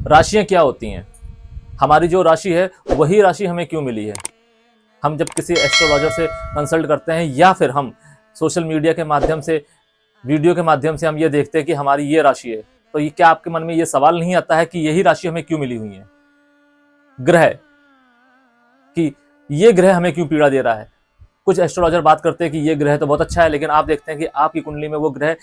राशियां क्या होती हैं, हमारी जो राशि है वही राशि हमें क्यों मिली है। हम जब किसी एस्ट्रोलॉजर से कंसल्ट करते हैं या फिर हम सोशल मीडिया के माध्यम से, वीडियो के माध्यम से हम ये देखते हैं कि हमारी ये राशि है, तो ये क्या आपके मन में ये सवाल नहीं आता है कि यही राशि हमें क्यों मिली हुई है, ग्रह, कि ये ग्रह हमें क्यों पीड़ा दे रहा है। कुछ एस्ट्रोलॉजर बात करते हैं कि ये ग्रह तो बहुत अच्छा है, लेकिन आप देखते हैं कि आपकी कुंडली में वो ग्रह,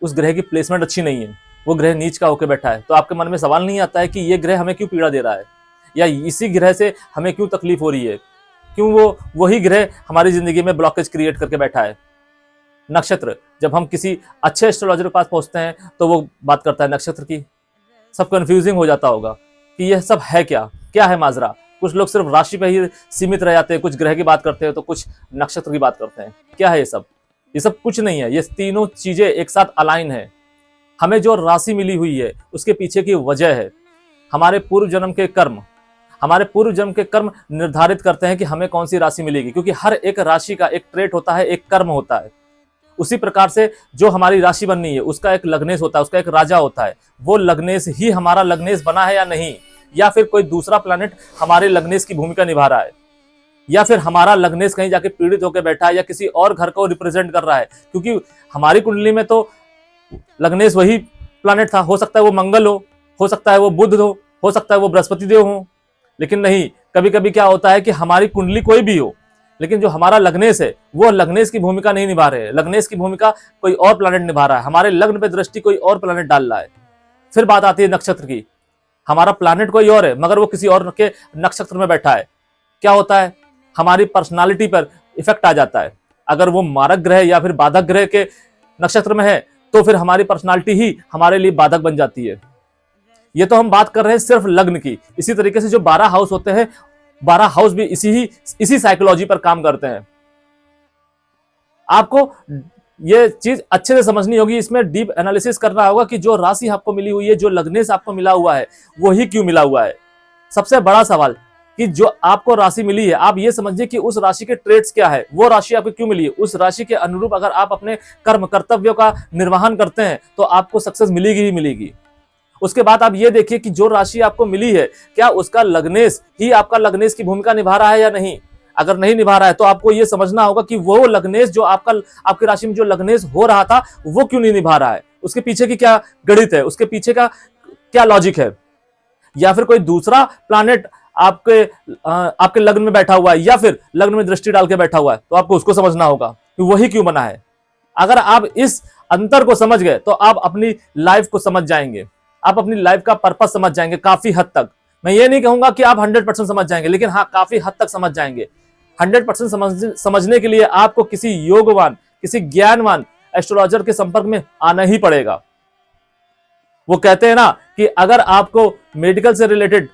उस ग्रह की प्लेसमेंट अच्छी नहीं है, वो ग्रह नीच का होकर बैठा है, तो आपके मन में सवाल नहीं आता है कि ये ग्रह हमें क्यों पीड़ा दे रहा है, या इसी ग्रह से हमें क्यों तकलीफ हो रही है, क्यों वो वही ग्रह हमारी जिंदगी में ब्लॉकेज क्रिएट करके बैठा है। नक्षत्र, जब हम किसी अच्छे एस्ट्रोलॉजर के पास पहुंचते हैं तो वो बात करता है नक्षत्र की। सब कंफ्यूजिंग हो जाता होगा कि यह सब है क्या, क्या है माजरा। कुछ लोग सिर्फ राशि पे ही सीमित रह जाते हैं, कुछ ग्रह की बात करते हैं तो कुछ नक्षत्र की बात करते हैं। क्या है ये सब? ये सब कुछ नहीं है, ये तीनों चीजें एक साथ अलाइन है। हमें जो राशि मिली हुई है उसके पीछे की वजह है हमारे पूर्व जन्म के कर्म। हमारे पूर्व जन्म के कर्म निर्धारित करते हैं कि हमें कौन सी राशि मिलेगी, क्योंकि हर एक राशि का एक ट्रेट होता है, एक कर्म होता है। उसी प्रकार से जो हमारी राशि बननी है उसका एक लग्नेश होता है, उसका एक राजा होता है। वो लग्नेश ही हमारा लग्नेश बना है या नहीं, या फिर कोई दूसरा प्लैनेट हमारे लग्नेश की भूमिका निभा रहा है, या फिर हमारा लग्नेश कहीं जाके पीड़ित होकर बैठा है या किसी और घर को रिप्रेजेंट कर रहा है। क्योंकि हमारी कुंडली में तो लग्नेश वही प्लैनेट था, हो सकता है वो मंगल हो सकता है वो बुध हो सकता है वो बृहस्पति देव हो, लेकिन नहीं, कभी कभी क्या होता है कि हमारी कुंडली कोई भी हो, लेकिन जो हमारा लग्नेश है वो लग्नेश की भूमिका नहीं निभा रहे हैं। लग्नेश की भूमिका कोई और प्लैनेट निभा रहा है, हमारे लग्न पे दृष्टि कोई और प्लैनेट डाल रहा है। फिर बात आती है नक्षत्र की। हमारा प्लैनेट कोई और है मगर वो किसी और के नक्षत्र में बैठा है। क्या होता है, हमारी पर्सनालिटी पर इफेक्ट आ जाता है। अगर वो मारक ग्रह या फिर बाधक ग्रह के नक्षत्र में है तो फिर हमारी पर्सनालिटी ही हमारे लिए बाधक बन जाती है। ये तो हम बात कर रहे हैं सिर्फ लग्न की। इसी तरीके से जो 12 हाउस होते हैं, 12 हाउस भी इसी साइकोलॉजी पर काम करते हैं। आपको ये चीज अच्छे से समझनी होगी, इसमें डीप एनालिसिस करना होगा कि जो राशि आपको मिली हुई है, जो लग्नेश आपको मिला हुआ है, वो ही क्यों मिला हुआ है। सबसे बड़ा सवाल कि जो आपको राशि मिली है, आप ये समझिए कि उस राशि के ट्रेड्स क्या है, वो राशि आपको क्यों मिली है। उस राशि के अनुरूप अगर आप अपने कर्म कर्तव्यों का निर्वहन करते हैं तो आपको सक्सेस मिलेगी ही मिलेगी। उसके बाद आप ये देखिए कि जो राशि आपको मिली है, क्या उसका लग्नेश ही आपका लग्नेश की भूमिका निभा रहा है या नहीं। अगर नहीं निभा रहा है तो आपको ये समझना होगा कि वो लग्नेश जो आपकी राशि में जो लग्नेश हो रहा था वो क्यों नहीं निभा रहा है, उसके पीछे की क्या गणित है, उसके पीछे का क्या लॉजिक है। या फिर कोई दूसरा प्लैनेट आपके लग्न में बैठा हुआ है या फिर लग्न में दृष्टि डाल के बैठा हुआ है, तो आपको उसको समझना होगा कि वही क्यों बना है। अगर आप इस अंतर को समझ गए तो आप अपनी लाइफ को समझ जाएंगे, आप अपनी लाइफ का पर्पस समझ जाएंगे काफी हद तक। मैं ये नहीं कहूंगा कि आप 100% समझ जाएंगे, लेकिन हाँ, काफी हद तक समझ जाएंगे। 100% समझने के लिए आपको किसी योगवान, किसी ज्ञानवान एस्ट्रोलॉजर के संपर्क में आना ही पड़ेगा। वो कहते हैं ना कि अगर आपको मेडिकल से रिलेटेड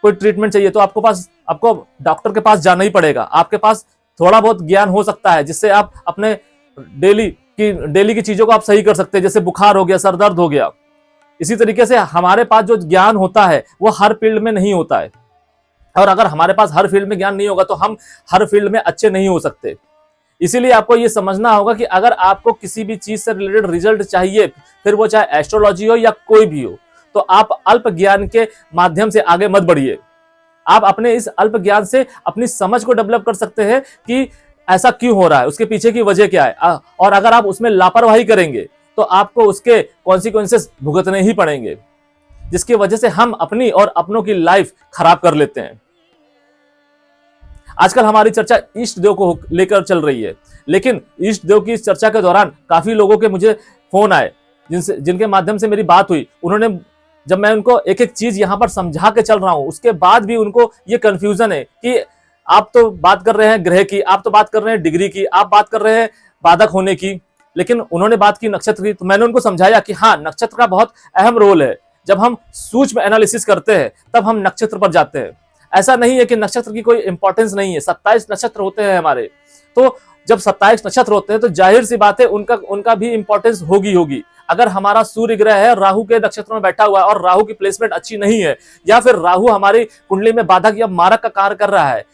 कोई ट्रीटमेंट चाहिए तो आपको डॉक्टर के पास जाना ही पड़ेगा। आपके पास थोड़ा बहुत ज्ञान हो सकता है जिससे आप अपने डेली की चीजों को आप सही कर सकते हैं, जैसे बुखार हो गया, सर दर्द हो गया। इसी तरीके से हमारे पास जो ज्ञान होता है वो हर फील्ड में नहीं होता है, और अगर हमारे पास हर फील्ड में ज्ञान नहीं होगा तो हम हर फील्ड में अच्छे नहीं हो सकते। इसीलिए आपको ये समझना होगा कि अगर आपको किसी भी चीज से रिलेटेड रिजल्ट चाहिए, फिर वो चाहे एस्ट्रोलॉजी हो या कोई भी हो, तो आप अल्प ज्ञान के माध्यम से आगे मत बढ़िए। आप अपने इस अल्प ज्ञान से अपनी समझ को डेवलप कर सकते हैं कि ऐसा क्यों हो रहा है, उसके पीछे की वजह क्या है, और अगर आप उसमें लापरवाही करेंगे तो आपको उसके कॉन्सिक्वेंसेस भुगतने ही पड़ेंगे, जिसकी वजह से हम अपनी और अपनों की लाइफ खराब कर लेते हैं। आजकल हमारी चर्चा इष्ट देव को लेकर चल रही है, लेकिन इष्ट देव की इस चर्चा के दौरान काफी लोगों के मुझे फोन आए जिनके माध्यम से मेरी बात हुई। उन्होंने, जब मैं उनको एक एक चीज यहां पर समझा के चल रहा हूं, उसके बाद भी उनको ये कंफ्यूजन है कि आप तो बात कर रहे हैं ग्रह की, आप तो बात कर रहे हैं डिग्री की, आप बात कर रहे हैं बाधक होने की, लेकिन उन्होंने बात की नक्षत्र की। तो मैंने उनको समझाया कि हाँ, नक्षत्र का बहुत अहम रोल है। जब हम सूक्ष्म एनालिसिस करते हैं तब हम नक्षत्र पर जाते हैं। ऐसा नहीं है कि नक्षत्र की कोई इंपॉर्टेंस नहीं है। 27 नक्षत्र होते हैं हमारे, तो जब 27 नक्षत्र होते हैं तो जाहिर सी बात है उनका भी इंपॉर्टेंस होगी। अगर हमारा सूर्य ग्रह है, राहु के नक्षत्र में बैठा हुआ है और राहु की प्लेसमेंट अच्छी नहीं है, या फिर राहु हमारी कुंडली में बाधक या मारक का कार्य कर रहा है।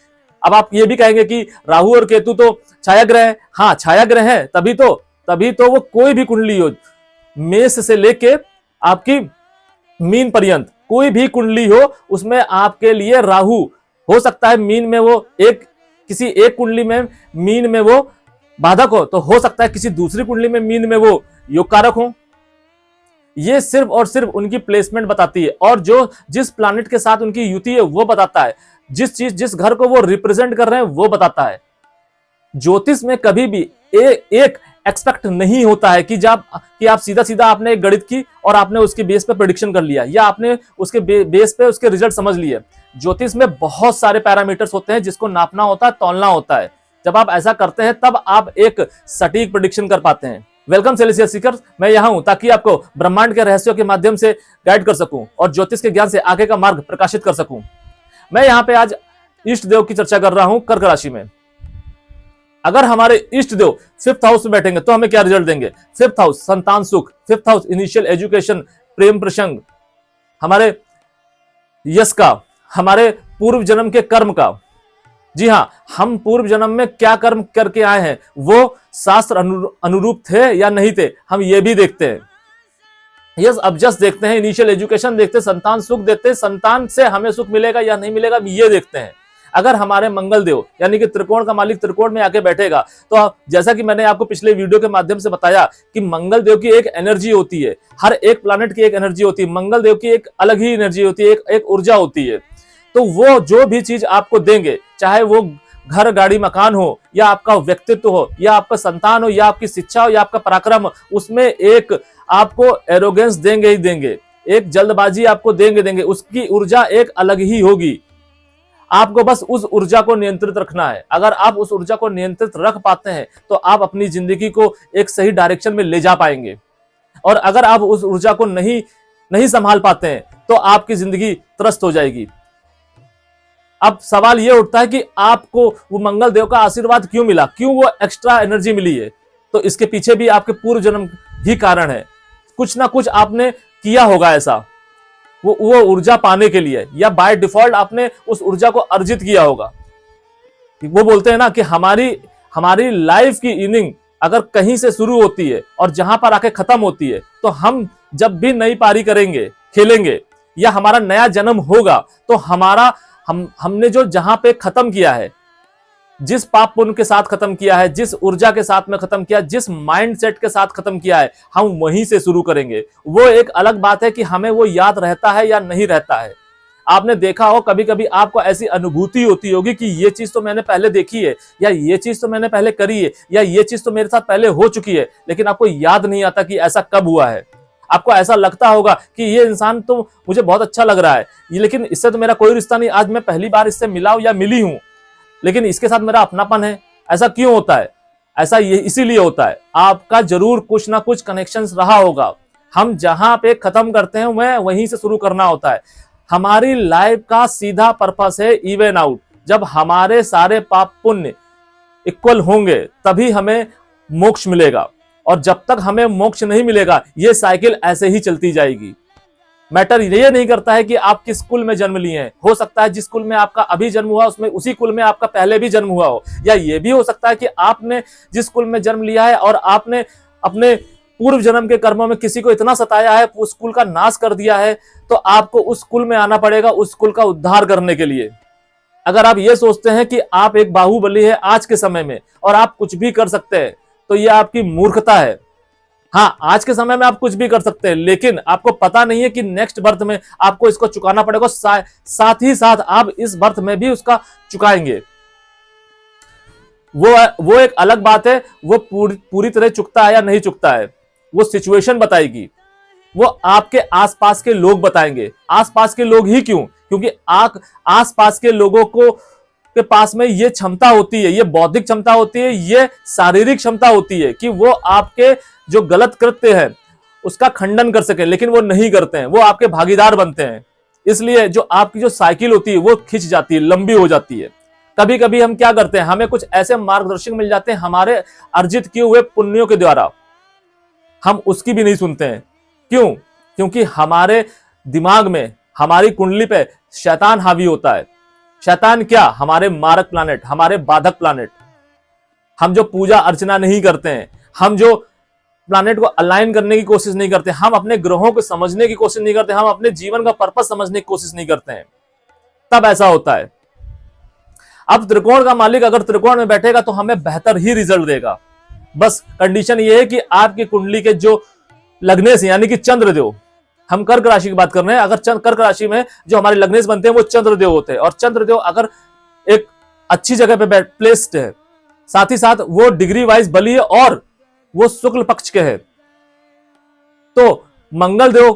अब आप ये भी कहेंगे कि राहु और केतु तो छाया ग्रह है। हाँ, छाया ग्रह है, तभी तो वो कोई भी कुंडली हो, मेष से लेके आपकी मीन पर्यंत कोई भी कुंडली हो उसमें आपके लिए राहु हो सकता है मीन में वो किसी एक कुंडली में मीन में वो बाधक हो, तो हो सकता है किसी दूसरी कुंडली में मीन में वो योग कारक हो। ये सिर्फ और सिर्फ उनकी प्लेसमेंट बताती है और जो जिस प्लैनेट के साथ उनकी युति है वो बताता है, जिस घर को वो रिप्रेजेंट कर रहे हैं वो बताता है। ज्योतिष में कभी भी एक एक्सपेक्ट नहीं होता है कि आप सीधा सीधा आपने एक गणित की और आपने उसके बेस पे प्रेडिक्शन कर लिया या आपने उसके बेस पे उसके रिजल्ट समझ लिए। ज्योतिष में बहुत सारे पैरामीटर्स होते हैं जिसको नापना होता है, तौलना होता है। जब आप ऐसा करते हैं तब आप एक सटीक प्रेडिक्शन कर पाते हैं। वेलकम सेलेसियल सीकर्स, मैं यहां हूं ताकि आपको ब्रह्मांड के रहस्यों के माध्यम से गाइड कर सकूं और ज्योतिष के ज्ञान से आगे का मार्ग प्रकाशित कर सकूं। मैं यहां पे आज इष्ट देव की चर्चा कर रहा हूं कर्क राशि में। अगर हमारे इष्ट देव 5th हाउस में बैठेंगे तो हमें क्या रिजल्ट देंगे? 5th हाउस संतान सुख, 5th हाउस इनिशियल एजुकेशन, प्रेम प्रसंग, हमारे यश का, हमारे पूर्व जन्म के कर्म का। जी हां, हम पूर्व जन्म में क्या कर्म करके आए हैं वो शास्त्र अनुरूप थे या नहीं थे, हम ये भी देखते हैं। यस, अब जस्ट देखते हैं, इनिशियल एजुकेशन देखते हैं, संतान सुख देखते हैं, संतान से हमें सुख मिलेगा या नहीं मिलेगा ये देखते हैं। अगर हमारे मंगल देव यानी कि त्रिकोण का मालिक त्रिकोण में आके बैठेगा तो जैसा कि मैंने आपको पिछले वीडियो के माध्यम से बताया कि मंगल देव की एक एनर्जी होती है, हर एक प्लैनेट की एक एनर्जी होती है, मंगल देव की एक अलग ही एनर्जी होती है, एक ऊर्जा होती है। तो वो जो भी चीज आपको देंगे, चाहे वो घर गाड़ी मकान हो या आपका व्यक्तित्व हो या आपका संतान हो या आपकी शिक्षा हो या आपका पराक्रम हो, उसमें एक आपको एरोगेंस देंगे ही देंगे, एक जल्दबाजी आपको देंगे, उसकी ऊर्जा एक अलग ही होगी। आपको बस उस ऊर्जा को नियंत्रित रखना है। अगर आप उस ऊर्जा को नियंत्रित रख पाते हैं तो आप अपनी जिंदगी को एक सही डायरेक्शन में ले जा पाएंगे। और अगर आप उस ऊर्जा को नहीं संभाल पाते हैं तो आपकी जिंदगी त्रस्त हो जाएगी। अब सवाल यह उठता है कि आपको वो मंगल देव का आशीर्वाद क्यों मिला, क्यों वो एक्स्ट्रा एनर्जी मिली है? तो इसके पीछे भी आपके पूर्व जन्म ही कारण है। कुछ ना कुछ आपने किया होगा ऐसा, वो ऊर्जा पाने के लिए, या बाय डिफॉल्ट आपने उस ऊर्जा को अर्जित किया होगा। वो बोलते हैं ना कि हमारी लाइफ की इनिंग अगर कहीं से शुरू होती है और जहां पर आके खत्म होती है, तो हम जब भी नई पारी करेंगे, खेलेंगे या हमारा नया जन्म होगा तो हमने जो जहां पे खत्म किया है, जिस पाप पुण्य के साथ खत्म किया है, जिस ऊर्जा के साथ में खत्म किया, जिस माइंडसेट के साथ खत्म किया है, हम वहीं से शुरू करेंगे। वो एक अलग बात है कि हमें वो याद रहता है या नहीं रहता है। आपने देखा हो कभी कभी आपको ऐसी अनुभूति होती होगी कि ये चीज तो मैंने पहले देखी है, या ये चीज तो मैंने पहले करी है, या ये चीज तो मेरे साथ पहले हो चुकी है, लेकिन आपको याद नहीं आता कि ऐसा कब हुआ है। आपको ऐसा लगता होगा कि ये इंसान तो मुझे बहुत अच्छा लग रहा है, लेकिन इससे तो मेरा कोई रिश्ता नहीं, आज मैं पहली बार इससे मिला हूं या मिली हूं, लेकिन इसके साथ मेरा अपनापन है। ऐसा क्यों होता है? ऐसा ये इसीलिए होता है, आपका जरूर कुछ ना कुछ कनेक्शंस रहा होगा। हम जहां पे खत्म करते हैं वहीं से शुरू करना होता है। हमारी लाइफ का सीधा पर्पस है इवन आउट। जब हमारे सारे पाप पुण्य इक्वल होंगे तभी हमें मोक्ष मिलेगा, और जब तक हमें मोक्ष नहीं मिलेगा ये साइकिल ऐसे ही चलती जाएगी। मैटर ये नहीं करता है कि आप किस कुल में जन्म लिए हैं। हो सकता है जिस कुल में आपका अभी जन्म हुआ उसमें उसी कुल में आपका पहले भी जन्म हुआ हो, या ये भी हो सकता है कि आपने जिस कुल में जन्म लिया है और आपने अपने पूर्व जन्म के कर्मों में किसी को इतना सताया है, उस कुल का नाश कर दिया है, तो आपको उस कुल में आना पड़ेगा उस कुल का उद्धार करने के लिए। अगर आप ये सोचते हैं कि आप एक बाहुबली है आज के समय में और आप कुछ भी कर सकते हैं, तो यह आपकी मूर्खता है। हाँ, आज के समय में आप कुछ भी कर सकते हैं, लेकिन आपको पता नहीं है कि नेक्स्ट बर्थ में आपको इसको चुकाना पड़ेगा। साथ ही साथ आप इस बर्थ में भी उसका चुकाएंगे। वो एक अलग बात है, वो पूरी तरह चुकता है या नहीं चुकता है, वो सिचुएशन बताएगी, वो आपके आसपास के लोग बताएंगे। आसपास के लोग ही क्यों? क्योंकि आसपास के लोगों के पास में ये क्षमता होती है, ये बौद्धिक क्षमता होती है, ये शारीरिक क्षमता होती है कि वो आपके जो गलत कृत्य है उसका खंडन कर सके, लेकिन वो नहीं करते हैं, वो आपके भागीदार बनते हैं। इसलिए जो आपकी जो साइकिल होती है वो खिंच जाती है, लंबी हो जाती है। कभी कभी हम क्या करते हैं, हमें कुछ ऐसे मार्गदर्शक मिल जाते हैं हमारे अर्जित किए हुए पुण्यों के द्वारा, हम उसकी भी नहीं सुनते हैं। क्यों? क्योंकि हमारे दिमाग में, हमारी कुंडली पे शैतान हावी होता है। शैतान क्या? हमारे मारक प्लैनेट, हमारे बाधक प्लैनेट। हम जो पूजा अर्चना नहीं करते हैं, हम जो प्लैनेट को अलाइन करने की कोशिश नहीं करते, हम अपने ग्रहों को समझने की कोशिश नहीं करते, हम अपने जीवन का पर्पस समझने की कोशिश नहीं करते हैं, तब ऐसा होता है। अब त्रिकोण का मालिक अगर त्रिकोण में बैठेगा तो हमें बेहतर ही रिजल्ट देगा। बस कंडीशन ये है कि आपकी कुंडली के जो लग्नेश यानी कि चंद्रदेव, हम कर्क राशि की बात कर रहे हैं, अगर कर्क राशि में जो हमारे लग्नेश बनते हैं वो चंद्रदेव होते हैं, और चंद्रदेव अगर एक अच्छी जगह पे प्लेस्ड है, साथ ही साथ वो डिग्री वाइज बली है और वो शुक्ल पक्ष के है, तो मंगल देव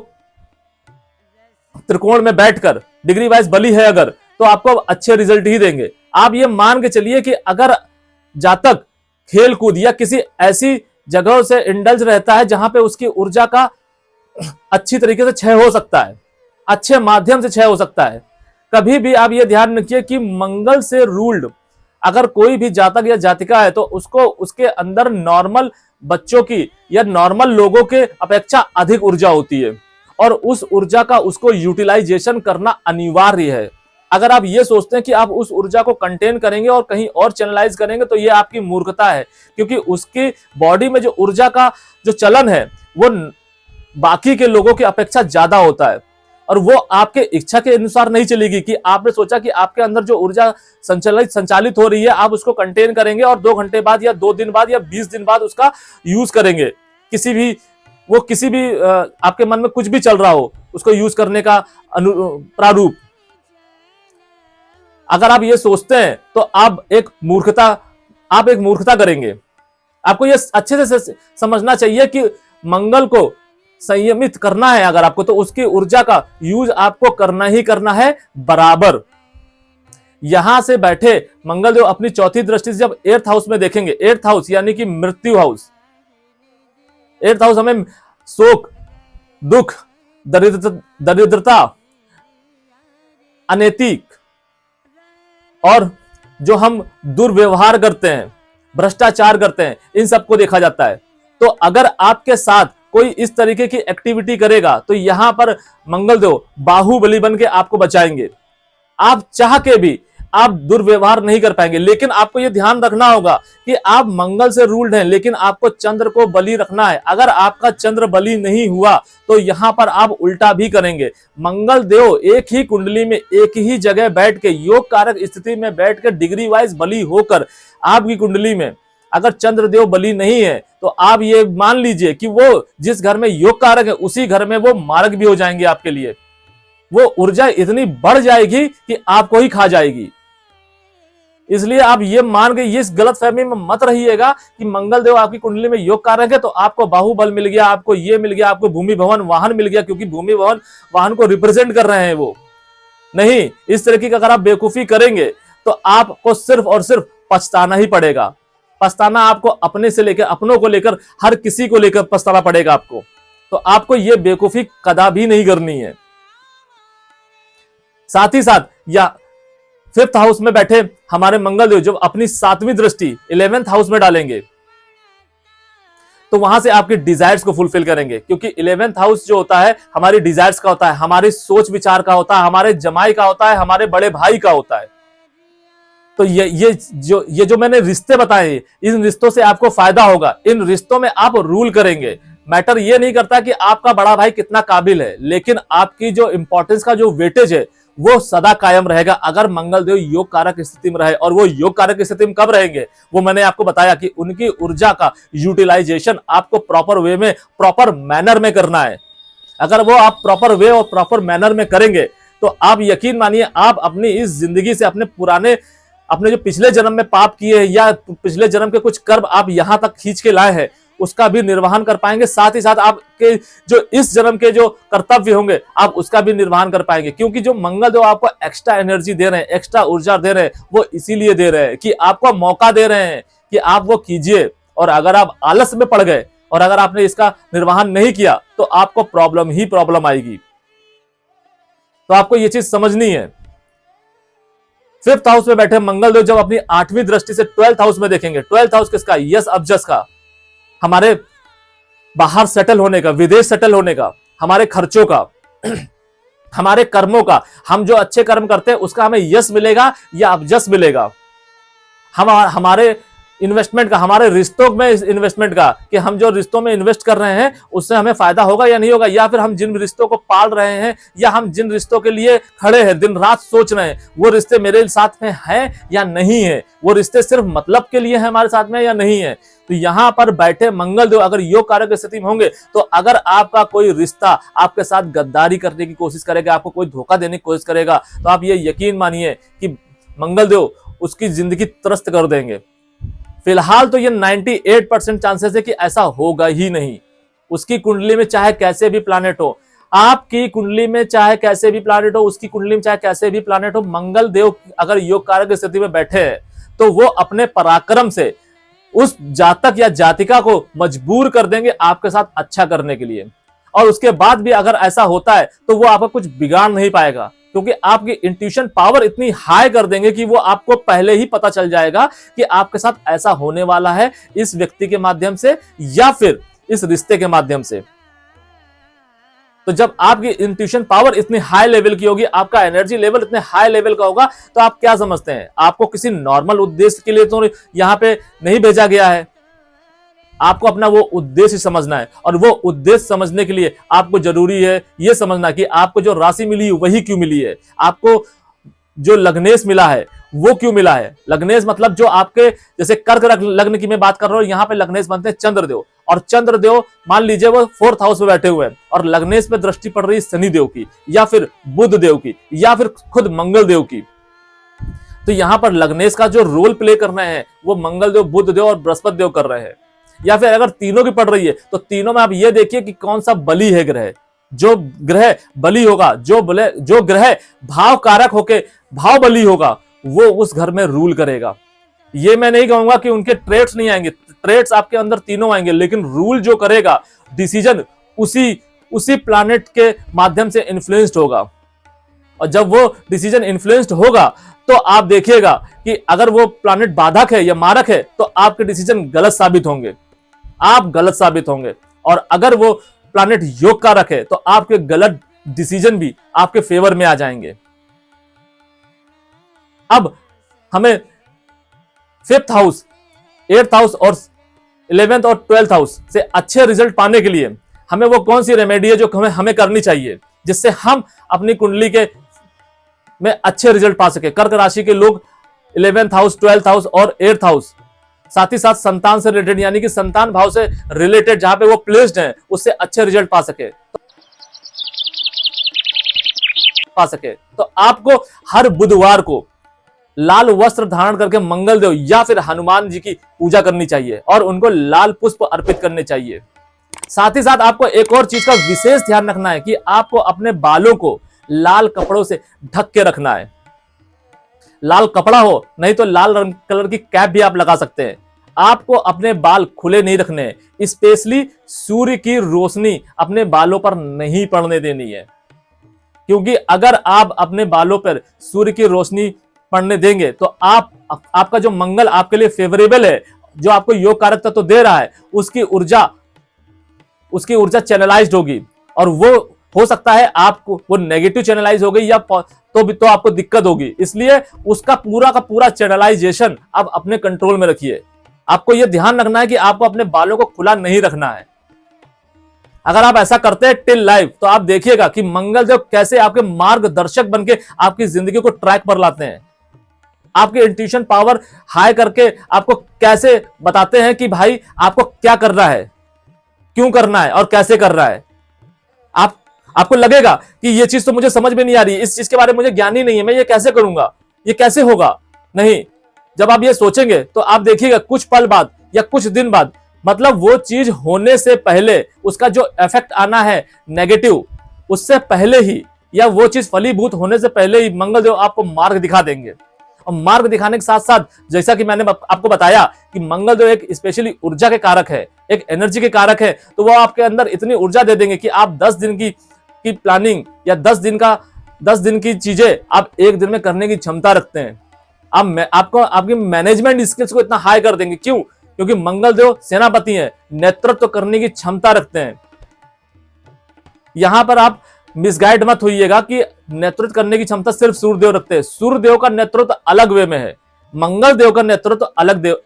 त्रिकोण में बैठकर डिग्री वाइज बली है अगर, तो आपको अच्छे रिजल्ट ही देंगे। आप ये मान के चलिए कि अगर जातक खेल कूद या किसी ऐसी जगहों से इंडल्ज रहता है जहां पे उसकी ऊर्जा का अच्छी तरीके से क्षय हो सकता है, अच्छे माध्यम से क्षय हो सकता है, कभी भी आप ये ध्यान रखिए कि मंगल से रूल्ड अगर कोई भी जातक या जातिका है तो उसको उसके अंदर नॉर्मल बच्चों की या नॉर्मल लोगों के अपेक्षा अधिक ऊर्जा होती है, और उस ऊर्जा का उसको यूटिलाइजेशन करना अनिवार्य है। अगर आप ये सोचते हैं कि आप उस ऊर्जा को कंटेन करेंगे और कहीं और चैनलाइज करेंगे तो ये आपकी मूर्खता है, क्योंकि उसकी बॉडी में जो ऊर्जा का जो चलन है वो बाकी के लोगों की अपेक्षा ज्यादा होता है, और वो आपके इच्छा के अनुसार नहीं चलेगी कि आपने सोचा कि आपके अंदर जो ऊर्जा संचालित हो रही है आप उसको कंटेन करेंगे और 2 घंटे बाद या 2 दिन बाद या 20 दिन बाद उसका यूज करेंगे, किसी भी आपके मन में कुछ भी चल रहा हो उसको यूज करने का प्रारूप। अगर आप ये सोचते हैं तो आप एक मूर्खता करेंगे। आपको ये अच्छे से समझना चाहिए कि मंगल को संयमित करना है अगर आपको, तो उसकी ऊर्जा का यूज आपको करना ही करना है बराबर। यहां से बैठे मंगलदेव अपनी चौथी दृष्टि से जब 8th हाउस में देखेंगे, 8th हाउस यानी कि मृत्यु हाउस, 8th हाउस हमें शोक, दुख, दरिद्रता, अनैतिक और जो हम दुर्व्यवहार करते हैं, भ्रष्टाचार करते हैं, इन सबको देखा जाता है। तो अगर आपके साथ कोई इस तरीके की एक्टिविटी करेगा तो यहां पर मंगलदेव बाहुबली बन के आपको बचाएंगे। आप चाह के भी आप दुर्व्यवहार नहीं कर पाएंगे, लेकिन आपको यह ध्यान रखना होगा कि आप मंगल से रूल्ड हैं, लेकिन आपको चंद्र को बली रखना है। अगर आपका चंद्र बली नहीं हुआ तो यहां पर आप उल्टा भी करेंगे। मंगल देव एक ही कुंडली में एक ही जगह बैठ के योग कारक स्थिति में बैठ के डिग्री वाइज बली होकर आपकी कुंडली में अगर चंद्रदेव बली नहीं है तो आप ये मान लीजिए कि वो जिस घर में योग कारक है उसी घर में वो मार्ग भी हो जाएंगे आपके लिए। वो ऊर्जा इतनी बढ़ जाएगी कि आपको ही खा जाएगी। इसलिए आप ये मान के ये गलत फहमी में मत रहिएगा कि मंगल देव आपकी कुंडली में योग कारक है तो आपको बाहुबल मिल गया, आपको ये मिल गया, आपको भूमि भवन वाहन मिल गया, क्योंकि भूमि भवन वाहन को रिप्रेजेंट कर रहे हैं वो। नहीं, इस तरीके का अगर आप बेवकूफी करेंगे तो आपको सिर्फ और सिर्फ पछताना ही पड़ेगा। पछताना आपको अपने से लेकर, अपनों को लेकर, हर किसी को लेकर पछताना पड़ेगा आपको। तो आपको ये बेवकूफी कदापि नहीं करनी है। साथ ही साथ या 5th हाउस में बैठे हमारे मंगलदेव जब अपनी 7वीं दृष्टि 11th हाउस में डालेंगे तो वहां से आपके डिजायर्स को फुलफिल करेंगे, क्योंकि 11th हाउस जो होता है हमारी डिजायर्स का होता है, हमारी सोच विचार का होता है, हमारे जमाई का होता है, हमारे बड़े भाई का होता है। तो ये जो मैंने रिश्ते बताए, इन रिश्तों से आपको फायदा होगा, इन रिश्तों में आप रूल करेंगे। मैटर ये नहीं करता कि आपका बड़ा भाई कितना काबिल है, लेकिन आपकी जो इंपॉर्टेंस का जो वेटेज है वो सदा कायम रहेगा अगर मंगलदेव योग कारक स्थिति में रहे। और वो योग कारक स्थिति में कब रहेंगे वो मैंने आपको बताया कि उनकी ऊर्जा का यूटिलाइजेशन आपको प्रॉपर वे में, प्रॉपर मैनर में करना है। अगर वो आप प्रॉपर वे और प्रॉपर मैनर में करेंगे तो आप यकीन मानिए आप अपनी इस जिंदगी से अपने जो पिछले जन्म में पाप किए हैं या पिछले जन्म के कुछ कर्म आप यहां तक खींच के लाए हैं उसका भी निर्वहन कर पाएंगे। साथ ही साथ आपके जो इस जन्म के जो कर्तव्य होंगे आप उसका भी निर्वहन कर पाएंगे, क्योंकि जो मंगल देव आपको एक्स्ट्रा एनर्जी दे रहे हैं, एक्स्ट्रा ऊर्जा दे रहे हैं, वो इसीलिए दे रहे हैं कि आपको मौका दे रहे हैं कि आप वो कीजिए। और अगर आप आलस में पड़ गए और अगर आपने इसका निर्वहन नहीं किया तो आपको प्रॉब्लम ही प्रॉब्लम आएगी। तो आपको ये चीज समझनी है। 5th हाउस में बैठे मंगलदेव जब अपनी 8वीं दृष्टि से 12th हाउस में देखेंगे, 12th हाउस किसका? यस अबजस का, हमारे बाहर सेटल होने का, विदेश सेटल होने का, हमारे खर्चों का, हमारे कर्मों का। हम जो अच्छे कर्म करते हैं उसका हमें यश मिलेगा या अबजस मिलेगा। हमारे इन्वेस्टमेंट का, हमारे रिश्तों में इन्वेस्टमेंट का, कि हम जो रिश्तों में इन्वेस्ट कर रहे हैं उससे हमें फायदा होगा या नहीं होगा, या फिर हम जिन रिश्तों को पाल रहे हैं या हम जिन रिश्तों के लिए खड़े हैं, दिन रात सोच रहे हैं, वो रिश्ते मेरे साथ में हैं या नहीं है, वो रिश्ते सिर्फ मतलब के लिए हैं हमारे साथ में या नहीं है। तो यहां पर बैठे मंगल देव अगर योग कारक की स्थिति में होंगे, तो अगर आपका कोई रिश्ता आपके साथ गद्दारी करने की कोशिश करेगा, आपको कोई धोखा देने की कोशिश करेगा, तो आप ये यकीन मानिए कि मंगल देव उसकी जिंदगी त्रस्त कर देंगे। फिलहाल तो ये 98% चांसेस है कि ऐसा होगा ही नहीं। उसकी कुंडली में चाहे कैसे भी प्लैनेट हो, आपकी कुंडली में चाहे कैसे भी प्लैनेट हो, उसकी कुंडली में चाहे कैसे भी प्लैनेट हो, मंगल देव अगर योग कारक की स्थिति में बैठे हैं तो वो अपने पराक्रम से उस जातक या जातिका को मजबूर कर देंगे आपके साथ अच्छा करने के लिए। और उसके बाद भी अगर ऐसा होता है तो वो आपका कुछ बिगाड़ नहीं पाएगा, क्योंकि आपकी इंट्यूशन पावर इतनी हाई कर देंगे कि वो आपको पहले ही पता चल जाएगा कि आपके साथ ऐसा होने वाला है, इस व्यक्ति के माध्यम से या फिर इस रिश्ते के माध्यम से। तो जब आपकी इंट्यूशन पावर इतनी हाई लेवल की होगी, आपका एनर्जी लेवल इतने हाई लेवल का होगा, तो आप क्या समझते हैं आपको किसी नॉर्मल उद्देश्य के लिए तो यहां पे नहीं भेजा गया है। आपको अपना वो उद्देश्य समझना है, और वो उद्देश्य समझने के लिए आपको जरूरी है ये समझना कि आपको जो राशि मिली वही क्यों मिली है, आपको जो लग्नेश मिला है वो क्यों मिला है। लग्नेश मतलब जो आपके, जैसे कर्क लग्न की मैं बात कर रहा हूं, यहां पे लग्नेश बनते हैं चंद्रदेव, और चंद्रदेव मान लीजिए वो 4th हाउस में बैठे हुए हैं और लग्नेश पे दृष्टि पड़ रही है शनिदेव की या फिर बुध देव की या फिर खुद मंगल देव की। तो यहां पर लग्नेश का जो रोल प्ले करना है वो मंगल देव, बुध देव और बृहस्पति देव कर रहे हैं। या फिर अगर तीनों की पड़ रही है तो तीनों में आप ये देखिए कि कौन सा बली है ग्रह। जो ग्रह बली होगा, जो ग्रह भाव कारक होके भाव बली होगा, वो उस घर में रूल करेगा। ये मैं नहीं कहूंगा कि उनके ट्रेड्स नहीं आएंगे, ट्रेड्स आपके अंदर तीनों आएंगे, लेकिन रूल जो करेगा, डिसीजन उसी प्लैनेट के माध्यम से इन्फ्लुएंस्ड होगा। और जब वो डिसीजन इन्फ्लुएंस्ड होगा तो आप देखिएगा कि अगर वो प्लैनेट बाधक है या मारक है तो आपके डिसीजन गलत साबित होंगे, आप गलत साबित होंगे। और अगर वो प्लैनेट योग कारक है तो आपके गलत डिसीजन भी आपके फेवर में आ जाएंगे। अब हमें 5th हाउस, 8th हाउस और 11th और 12th हाउस से अच्छे रिजल्ट पाने के लिए हमें वो कौन सी रेमेडी है जो हमें करनी चाहिए, जिससे हम अपनी कुंडली के में अच्छे रिजल्ट पा सके। कर्क राशि के लोग 11th हाउस, 12th हाउस और 8th हाउस, साथ ही साथ संतान से रिलेटेड यानी कि संतान भाव से रिलेटेड जहां पे वो प्लेस्ड हैं, उससे अच्छे रिजल्ट पा सके। तो आपको हर बुधवार को लाल वस्त्र धारण करके मंगल देव या फिर हनुमान जी की पूजा करनी चाहिए और उनको लाल पुष्प अर्पित करने चाहिए। साथ ही साथ आपको एक और चीज का विशेष ध्यान रखना है कि आपको अपने बालों को लाल कपड़ों से ढक के रखना है। लाल कपड़ा हो, नहीं तो लाल रंग कलर की कैप भी आप लगा सकते हैं। आपको अपने बाल खुले नहीं रखने, स्पेशली सूर्य की रोशनी अपने बालों पर नहीं पड़ने देनी है, क्योंकि अगर आप अपने बालों पर सूर्य की रोशनी पड़ने देंगे तो आपका जो मंगल आपके लिए फेवरेबल है, जो आपको योग कारक तत्व तो दे रहा है, उसकी ऊर्जा चैनलाइज्ड होगी, और वो हो सकता है आपको वो नेगेटिव चैनलाइज हो गई या तो आपको दिक्कत होगी। इसलिए उसका पूरा का पूरा चैनलाइजेशन आप अपने कंट्रोल में रखिए। आपको यह ध्यान रखना है कि आपको अपने बालों को खुला नहीं रखना है। अगर आप ऐसा करते हैं टिल लाइफ, तो आप देखिएगा कि मंगल देव कैसे आपके मार्गदर्शक बनके आपकी जिंदगी को ट्रैक पर लाते हैं। आपके इंट्यूशन पावर हाई करके आपको कैसे बताते हैं कि भाई आपको क्या करना है, क्यों करना है और कैसे कर रहा है। आपको लगेगा कि ये चीज तो मुझे समझ में नहीं आ रही, इस चीज के बारे में मुझे ज्ञान ही नहीं है, मैं ये कैसे करूंगा, ये कैसे होगा। नहीं, जब आप ये सोचेंगे तो आप देखिएगा कुछ पल बाद या कुछ दिन बाद, मतलब वो चीज होने से पहले उसका जो इफेक्ट आना है नेगेटिव, उससे पहले ही या वो चीज फलीभूत होने से पहले ही मंगलदेव आपको मार्ग दिखा देंगे। और मार्ग दिखाने के साथ साथ जैसा कि मैंने आपको बताया कि मंगलदेव एक स्पेशली ऊर्जा के कारक है, एक एनर्जी के कारक है, तो वो आपके अंदर इतनी ऊर्जा दे देंगे कि आप 10 दिन की प्लानिंग या 10 दिन की चीजें आप एक दिन में करने की क्षमता रखते हैं। आपकी मैनेजमेंट स्किल्स को इतना हाई कर देंगे। क्यों? क्योंकि मंगलदेव सेनापति हैं, नेतृत्व करने की क्षमता रखते हैं। यहां पर आप मिसगाइड मत होइएगा कि नेतृत्व करने की क्षमता सिर्फ सूर्यदेव रखते हैं। सूर्यदेव का नेतृत्व अलग वे में है, मंगल देव का नेतृत्व तो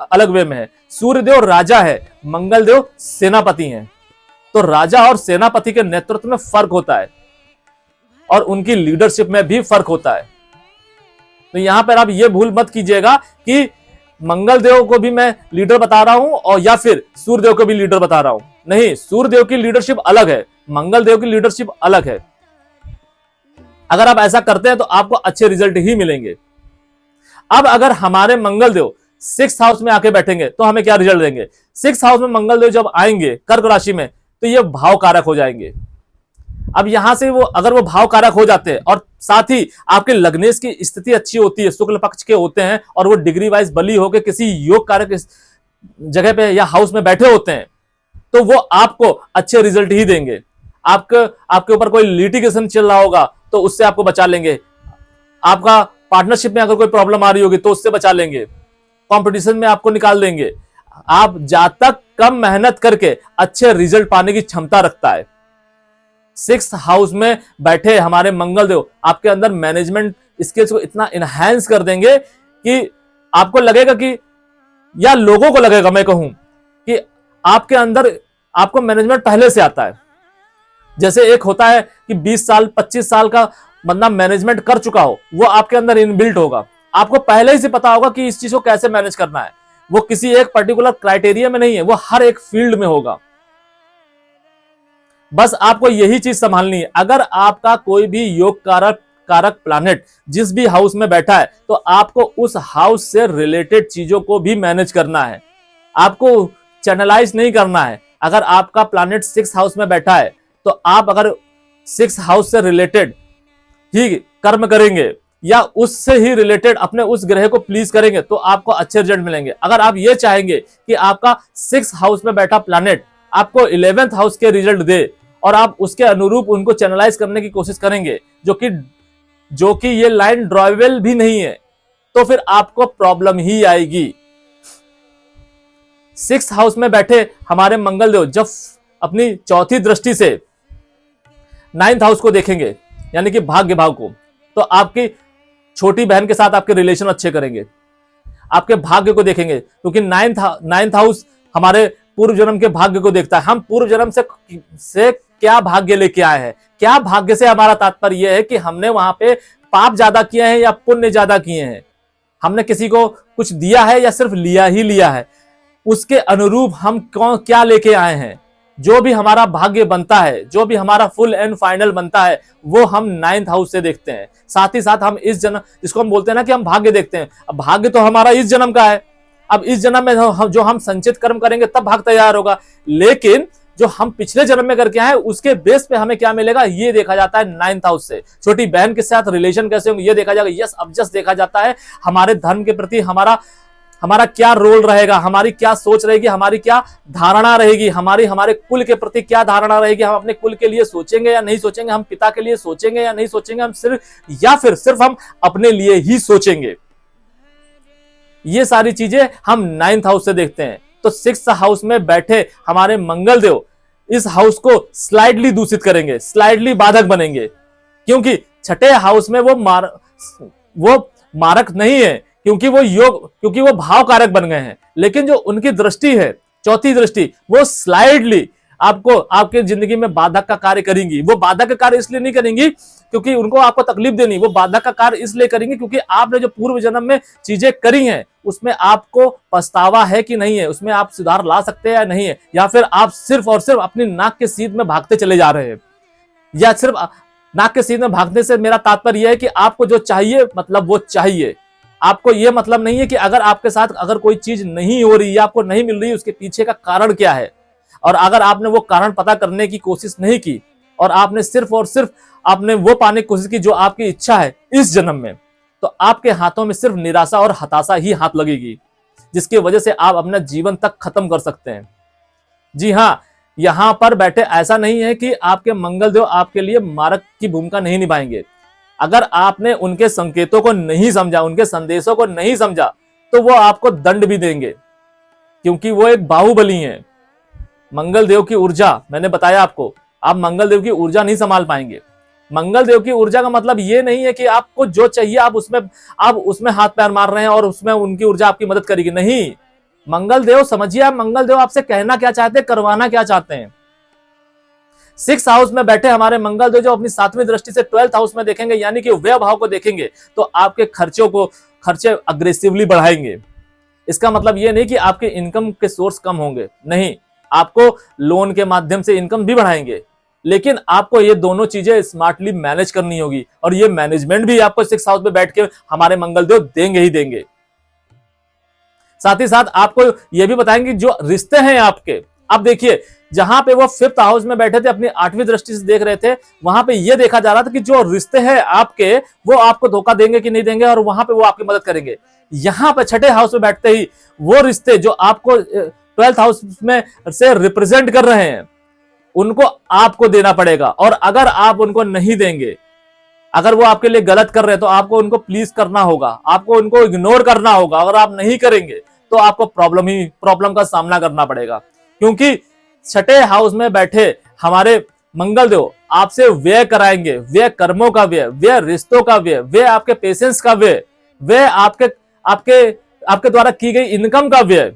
अलग वे में है। सूर्य देव राजा है, मंगल देव सेनापति हैं। तो राजा और सेनापति के नेतृत्व में फर्क होता है और उनकी लीडरशिप में भी फर्क होता है। तो यहां पर आप ये भूल मत कीजिएगा कि मंगल देव को भी मैं लीडर बता रहा हूं और या फिर सूर्य देव को भी लीडर बता रहा हूं। नहीं, सूर्य देव की लीडरशिप अलग है, मंगल देव की लीडरशिप अलग है। अगर आप ऐसा करते हैं तो आपको अच्छे रिजल्ट ही मिलेंगे। अब अगर हमारे मंगल देव 6th हाउस में आके बैठेंगे तो हमें क्या रिजल्ट देंगे? 6th हाउस में मंगल देव जब आएंगे कर्क राशि में तो ये भाव कारक हो जाएंगे। अब यहां से अगर वो भाव कारक हो जाते हैं और साथ ही आपके लग्नेश की स्थिति अच्छी होती है, शुक्ल पक्ष के होते हैं और वो डिग्री वाइज बली होकर किसी योग कारक जगह पे या हाउस में बैठे होते हैं, तो वो आपको अच्छे रिजल्ट ही देंगे। आपके ऊपर कोई लिटिगेशन चल रहा होगा तो उससे आपको बचा लेंगे। आपका पार्टनरशिप में अगर कोई प्रॉब्लम आ रही होगी तो उससे बचा लेंगे। कंपटीशन में आपको निकाल देंगे। आप जातक कम मेहनत करके अच्छे रिजल्ट पाने की क्षमता रखता है। 6th हाउस में बैठे हमारे मंगल देव आपके अंदर मैनेजमेंट स्किल्स को इतना इनहैंस कर देंगे कि आपको लगेगा कि, या लोगों को लगेगा, मैं कहूं कि आपके अंदर आपको मैनेजमेंट पहले से आता है। जैसे एक होता है कि 20 साल 25 साल का बंदा मैनेजमेंट कर चुका हो, वो आपके अंदर इनबिल्ट होगा। आपको पहले ही से पता होगा कि इस चीज को कैसे मैनेज करना है। वो किसी एक पर्टिकुलर क्राइटेरिया में नहीं है, वो हर एक फील्ड में होगा। बस आपको यही चीज संभालनी है। अगर आपका कोई भी योग कारक प्लैनेट जिस भी हाउस में बैठा है तो आपको उस हाउस से रिलेटेड चीजों को भी मैनेज करना है, आपको चैनलाइज नहीं करना है। अगर आपका प्लैनेट 6th हाउस में बैठा है तो आप अगर 6th हाउस से रिलेटेड ही कर्म करेंगे या उससे ही रिलेटेड अपने उस ग्रह को प्लीज करेंगे तो आपको अच्छे रिजल्ट मिलेंगे। अगर आप ये चाहेंगे कि आपका 6th हाउस में बैठा प्लैनेट आपको 11th हाउस के रिजल्ट दे और आप उसके अनुरूप उनको चैनलाइज करने की कोशिश करेंगे, जो कि ये लाइन ड्रॉवेबल भी नहीं है, तो फिर आपको प्रॉब्लम ही आएगी। 6th हाउस में बैठे हमारे मंगल देव जब अपनी चौथी दृष्टि से 9th हाउस को देखेंगे, यानी कि भाग्य भाव को, तो आपकी छोटी बहन के साथ आपके रिलेशन अच्छे करेंगे। आपके भाग्य को देखेंगे क्योंकि 9th हाउस हमारे पूर्व जन्म के भाग्य को देखता है। हम पूर्व जन्म से क्या भाग्य लेके आए हैं। क्या भाग्य से हमारा तात्पर्य यह है कि हमने वहां पे पाप ज्यादा किए हैं या पुण्य ज्यादा किए हैं। हमने किसी को कुछ दिया है या सिर्फ लिया ही लिया है, उसके अनुरूप हम क्या लेके आए हैं। जो भी हमारा भाग्य बनता है, जो भी हमारा फुल एंड फाइनल बनता है, वो हम 9th हाउस से देखते हैं। साथ ही साथ हम इस जन्म, जिसको हम बोलते हैं ना कि हम भाग्य देखते हैं, अब भाग्य तो हमारा इस जन्म का है। अब इस जन्म में जो हम संचित कर्म करेंगे तब भाग्य तैयार होगा, लेकिन जो हम पिछले जन्म में करके आए उसके बेस पे हमें क्या मिलेगा ये देखा जाता है 9th हाउस से। छोटी बहन के साथ रिलेशन कैसे होंगे ये देखा जाएगा। यस, अब जस्ट देखा जाता है हमारे धर्म के प्रति हमारा क्या रोल रहेगा, हमारी क्या सोच रहेगी, हमारी क्या धारणा रहेगी, हमारे कुल के प्रति क्या धारणा रहेगी। हम अपने कुल के लिए सोचेंगे या नहीं सोचेंगे, हम पिता के लिए सोचेंगे या नहीं सोचेंगे, हम सिर्फ हम अपने लिए ही सोचेंगे। ये सारी चीजें हम 9th हाउस से देखते हैं। तो 6th हाउस में बैठे हमारे मंगल देव इस हाउस को स्लाइडली दूषित करेंगे, स्लाइडली बाधक बनेंगे, क्योंकि 6ठे हाउस में वो मारक नहीं है, क्योंकि वो भाव कारक बन गए हैं। लेकिन जो उनकी दृष्टि है, चौथी दृष्टि, वो स्लाइडली आपको आपके जिंदगी में बाधक का कार्य करेंगी। वो बाधक का कार्य इसलिए नहीं करेंगी क्योंकि उनको आपको तकलीफ देनी, वो बाधक का कार्य इसलिए करेंगे क्योंकि आपने जो पूर्व जन्म में चीजें करी हैं उसमें आपको पछतावा है कि नहीं है, उसमें आप सुधार ला सकते हैं या नहीं है, या फिर आप सिर्फ और सिर्फ अपनी नाक के सीध में भागते चले जा रहे हैं। या सिर्फ नाक के सीध में भागने से मेरा तात्पर्य यह है कि आपको जो चाहिए मतलब वो चाहिए। आपको यह मतलब नहीं है कि अगर आपके साथ अगर कोई चीज नहीं हो रही या आपको नहीं मिल रही, उसके पीछे का कारण क्या है, और अगर आपने वो कारण पता करने की कोशिश नहीं की और आपने सिर्फ और सिर्फ आपने वो पाने की कोशिश की जो आपकी इच्छा है इस जन्म में, तो आपके हाथों में सिर्फ निराशा और हताशा ही हाथ लगेगी, जिसकी वजह से आप अपना जीवन तक खत्म कर सकते हैं। जी हाँ, यहां पर बैठे ऐसा नहीं है कि आपके मंगल देव आपके लिए मारक की भूमिका नहीं निभाएंगे। अगर आपने उनके संकेतों को नहीं समझा, उनके संदेशों को नहीं समझा, तो वो आपको दंड भी देंगे, क्योंकि वो एक बाहुबली है। मंगल देव की ऊर्जा, मैंने बताया आपको, आप मंगल देव की ऊर्जा नहीं संभाल पाएंगे। मंगल देव की ऊर्जा का मतलब ये नहीं है कि आपको जो चाहिए आप उसमें हाथ पैर मार रहे हैं और उसमें उनकी ऊर्जा आपकी मदद करेगी। नहीं, मंगल देव समझिए, आप मंगल देव आपसे कहना क्या चाहते हैं, करवाना क्या चाहते हैं। 6th हाउस में बैठे हमारे मंगल देव जो अपनी 7वीं दृष्टि से 12th हाउस में देखेंगे, यानी कि व्यय भाव को देखेंगे, तो आपके खर्चे अग्रेसिवली बढ़ाएंगे। इसका मतलब ये नहीं कि आपके इनकम के सोर्स कम होंगे, नहीं, आपको लोन के माध्यम से इनकम भी बढ़ाएंगे, लेकिन आपको ये दोनों चीजें स्मार्टली मैनेज करनी होगी, और ये मैनेजमेंट भी आपको 6th हाउस में बैठ के हमारे मंगल देव देंगे ही देंगे। साथ ही साथ आपको ये भी बताएंगे जो रिश्ते हैं आपके। अब देखिए, जहां पे वो 5th हाउस में बैठे थे, अपनी 8वीं दृष्टि से देख रहे थे, वहां पे ये देखा जा रहा था कि जो रिश्ते हैं आपके, वो आपको धोखा देंगे कि नहीं देंगे, और वहां पे वो आपकी मदद करेंगे। यहां पे 6ठे हाउस में बैठते ही वो रिश्ते जो आपको 12th हाउस में से रिप्रेजेंट कर रहे हैं, उनको आपको देना पड़ेगा। और अगर आप उनको नहीं देंगे, अगर वो आपके लिए गलत कर रहे हैं, तो आपको उनको प्लीज करना होगा, आपको उनको इग्नोर करना होगा। अगर आप नहीं करेंगे तो आपको प्रॉब्लम का सामना करना पड़ेगा, क्योंकि 6ठे हाउस में बैठे हमारे मंगल देव आपसे व्यय कराएंगे, व्यय कर्मों का व्यय, व्यय रिश्तों का व्यय, व्यय आपके पेशेंस का व्यय, व्यय आपके द्वारा की गई इनकम का व्यय।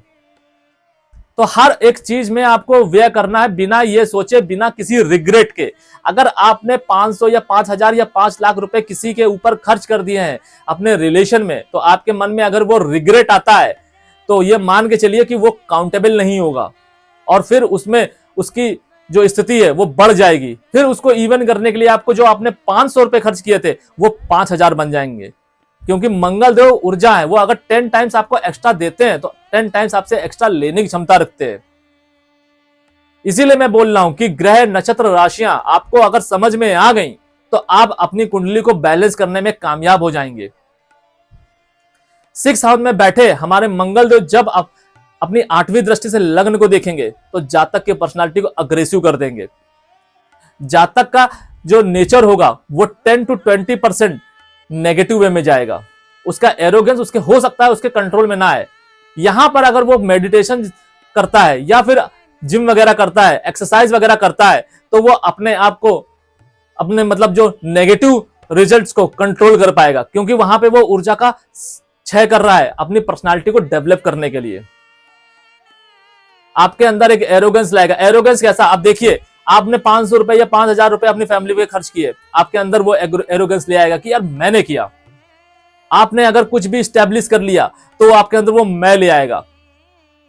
तो हर एक चीज में आपको व्यय करना है, बिना ये सोचे, बिना किसी रिग्रेट के। अगर आपने 500 या 5000 या 5 लाख रुपए किसी के ऊपर खर्च कर दिए हैं अपने रिलेशन में, तो आपके मन में अगर वो रिग्रेट आता है, तो ये मान के चलिए कि वो काउंटेबल नहीं होगा, और फिर उसमें उसकी जो स्थिति है वो बढ़ जाएगी। फिर उसको इवन करने के लिए आपको जो आपने 500 रुपए खर्च किए थे, वो 5000 बन जाएंगे, क्योंकि मंगल देव ऊर्जा है, वो अगर 10 टाइम्स आपको एक्स्ट्रा देते हैं, तो 10 टाइम्स आपसे एक्स्ट्रा लेने की क्षमता रखते हैं। इसीलिए मैं बोल रहा हूं कि ग्रह, नक्षत्र, राशियां आपको अगर समझ में आ गई, तो आप अपनी कुंडली को बैलेंस करने में कामयाब हो जाएंगे। 6th हाउस में बैठे हमारे मंगल देव जब आप अपनी 8वीं दृष्टि से लग्न को देखेंगे, तो जातक की पर्सनालिटी को अग्रेसिव कर देंगे। जातक का जो नेचर होगा वो 10 to 20% नेगेटिव वे में जाएगा। उसका एरोगेंस उसके हो सकता है उसके कंट्रोल में ना आए। यहां पर अगर वो मेडिटेशन करता है या फिर जिम वगैरह करता है, एक्सरसाइज वगैरह करता है, तो वो अपने आप को, अपने मतलब जो नेगेटिव रिजल्ट्स को कंट्रोल कर पाएगा, क्योंकि वहां पे वो ऊर्जा का क्षय कर रहा है अपनी पर्सनालिटी को डेवलप करने के लिए। आपके अंदर एक एरोगेंस लाएगा। एरोगेंस कैसा? आप देखिए, आपने 500 रुपए या 5000 रुपए अपनी फैमिली पे खर्च किए, आपके अंदर वो एरोगेंस ले आएगा कि यार मैंने किया। आपने अगर कुछ भी स्टैब्लिश कर लिया, तो आपके अंदर वो मैं ले आएगा,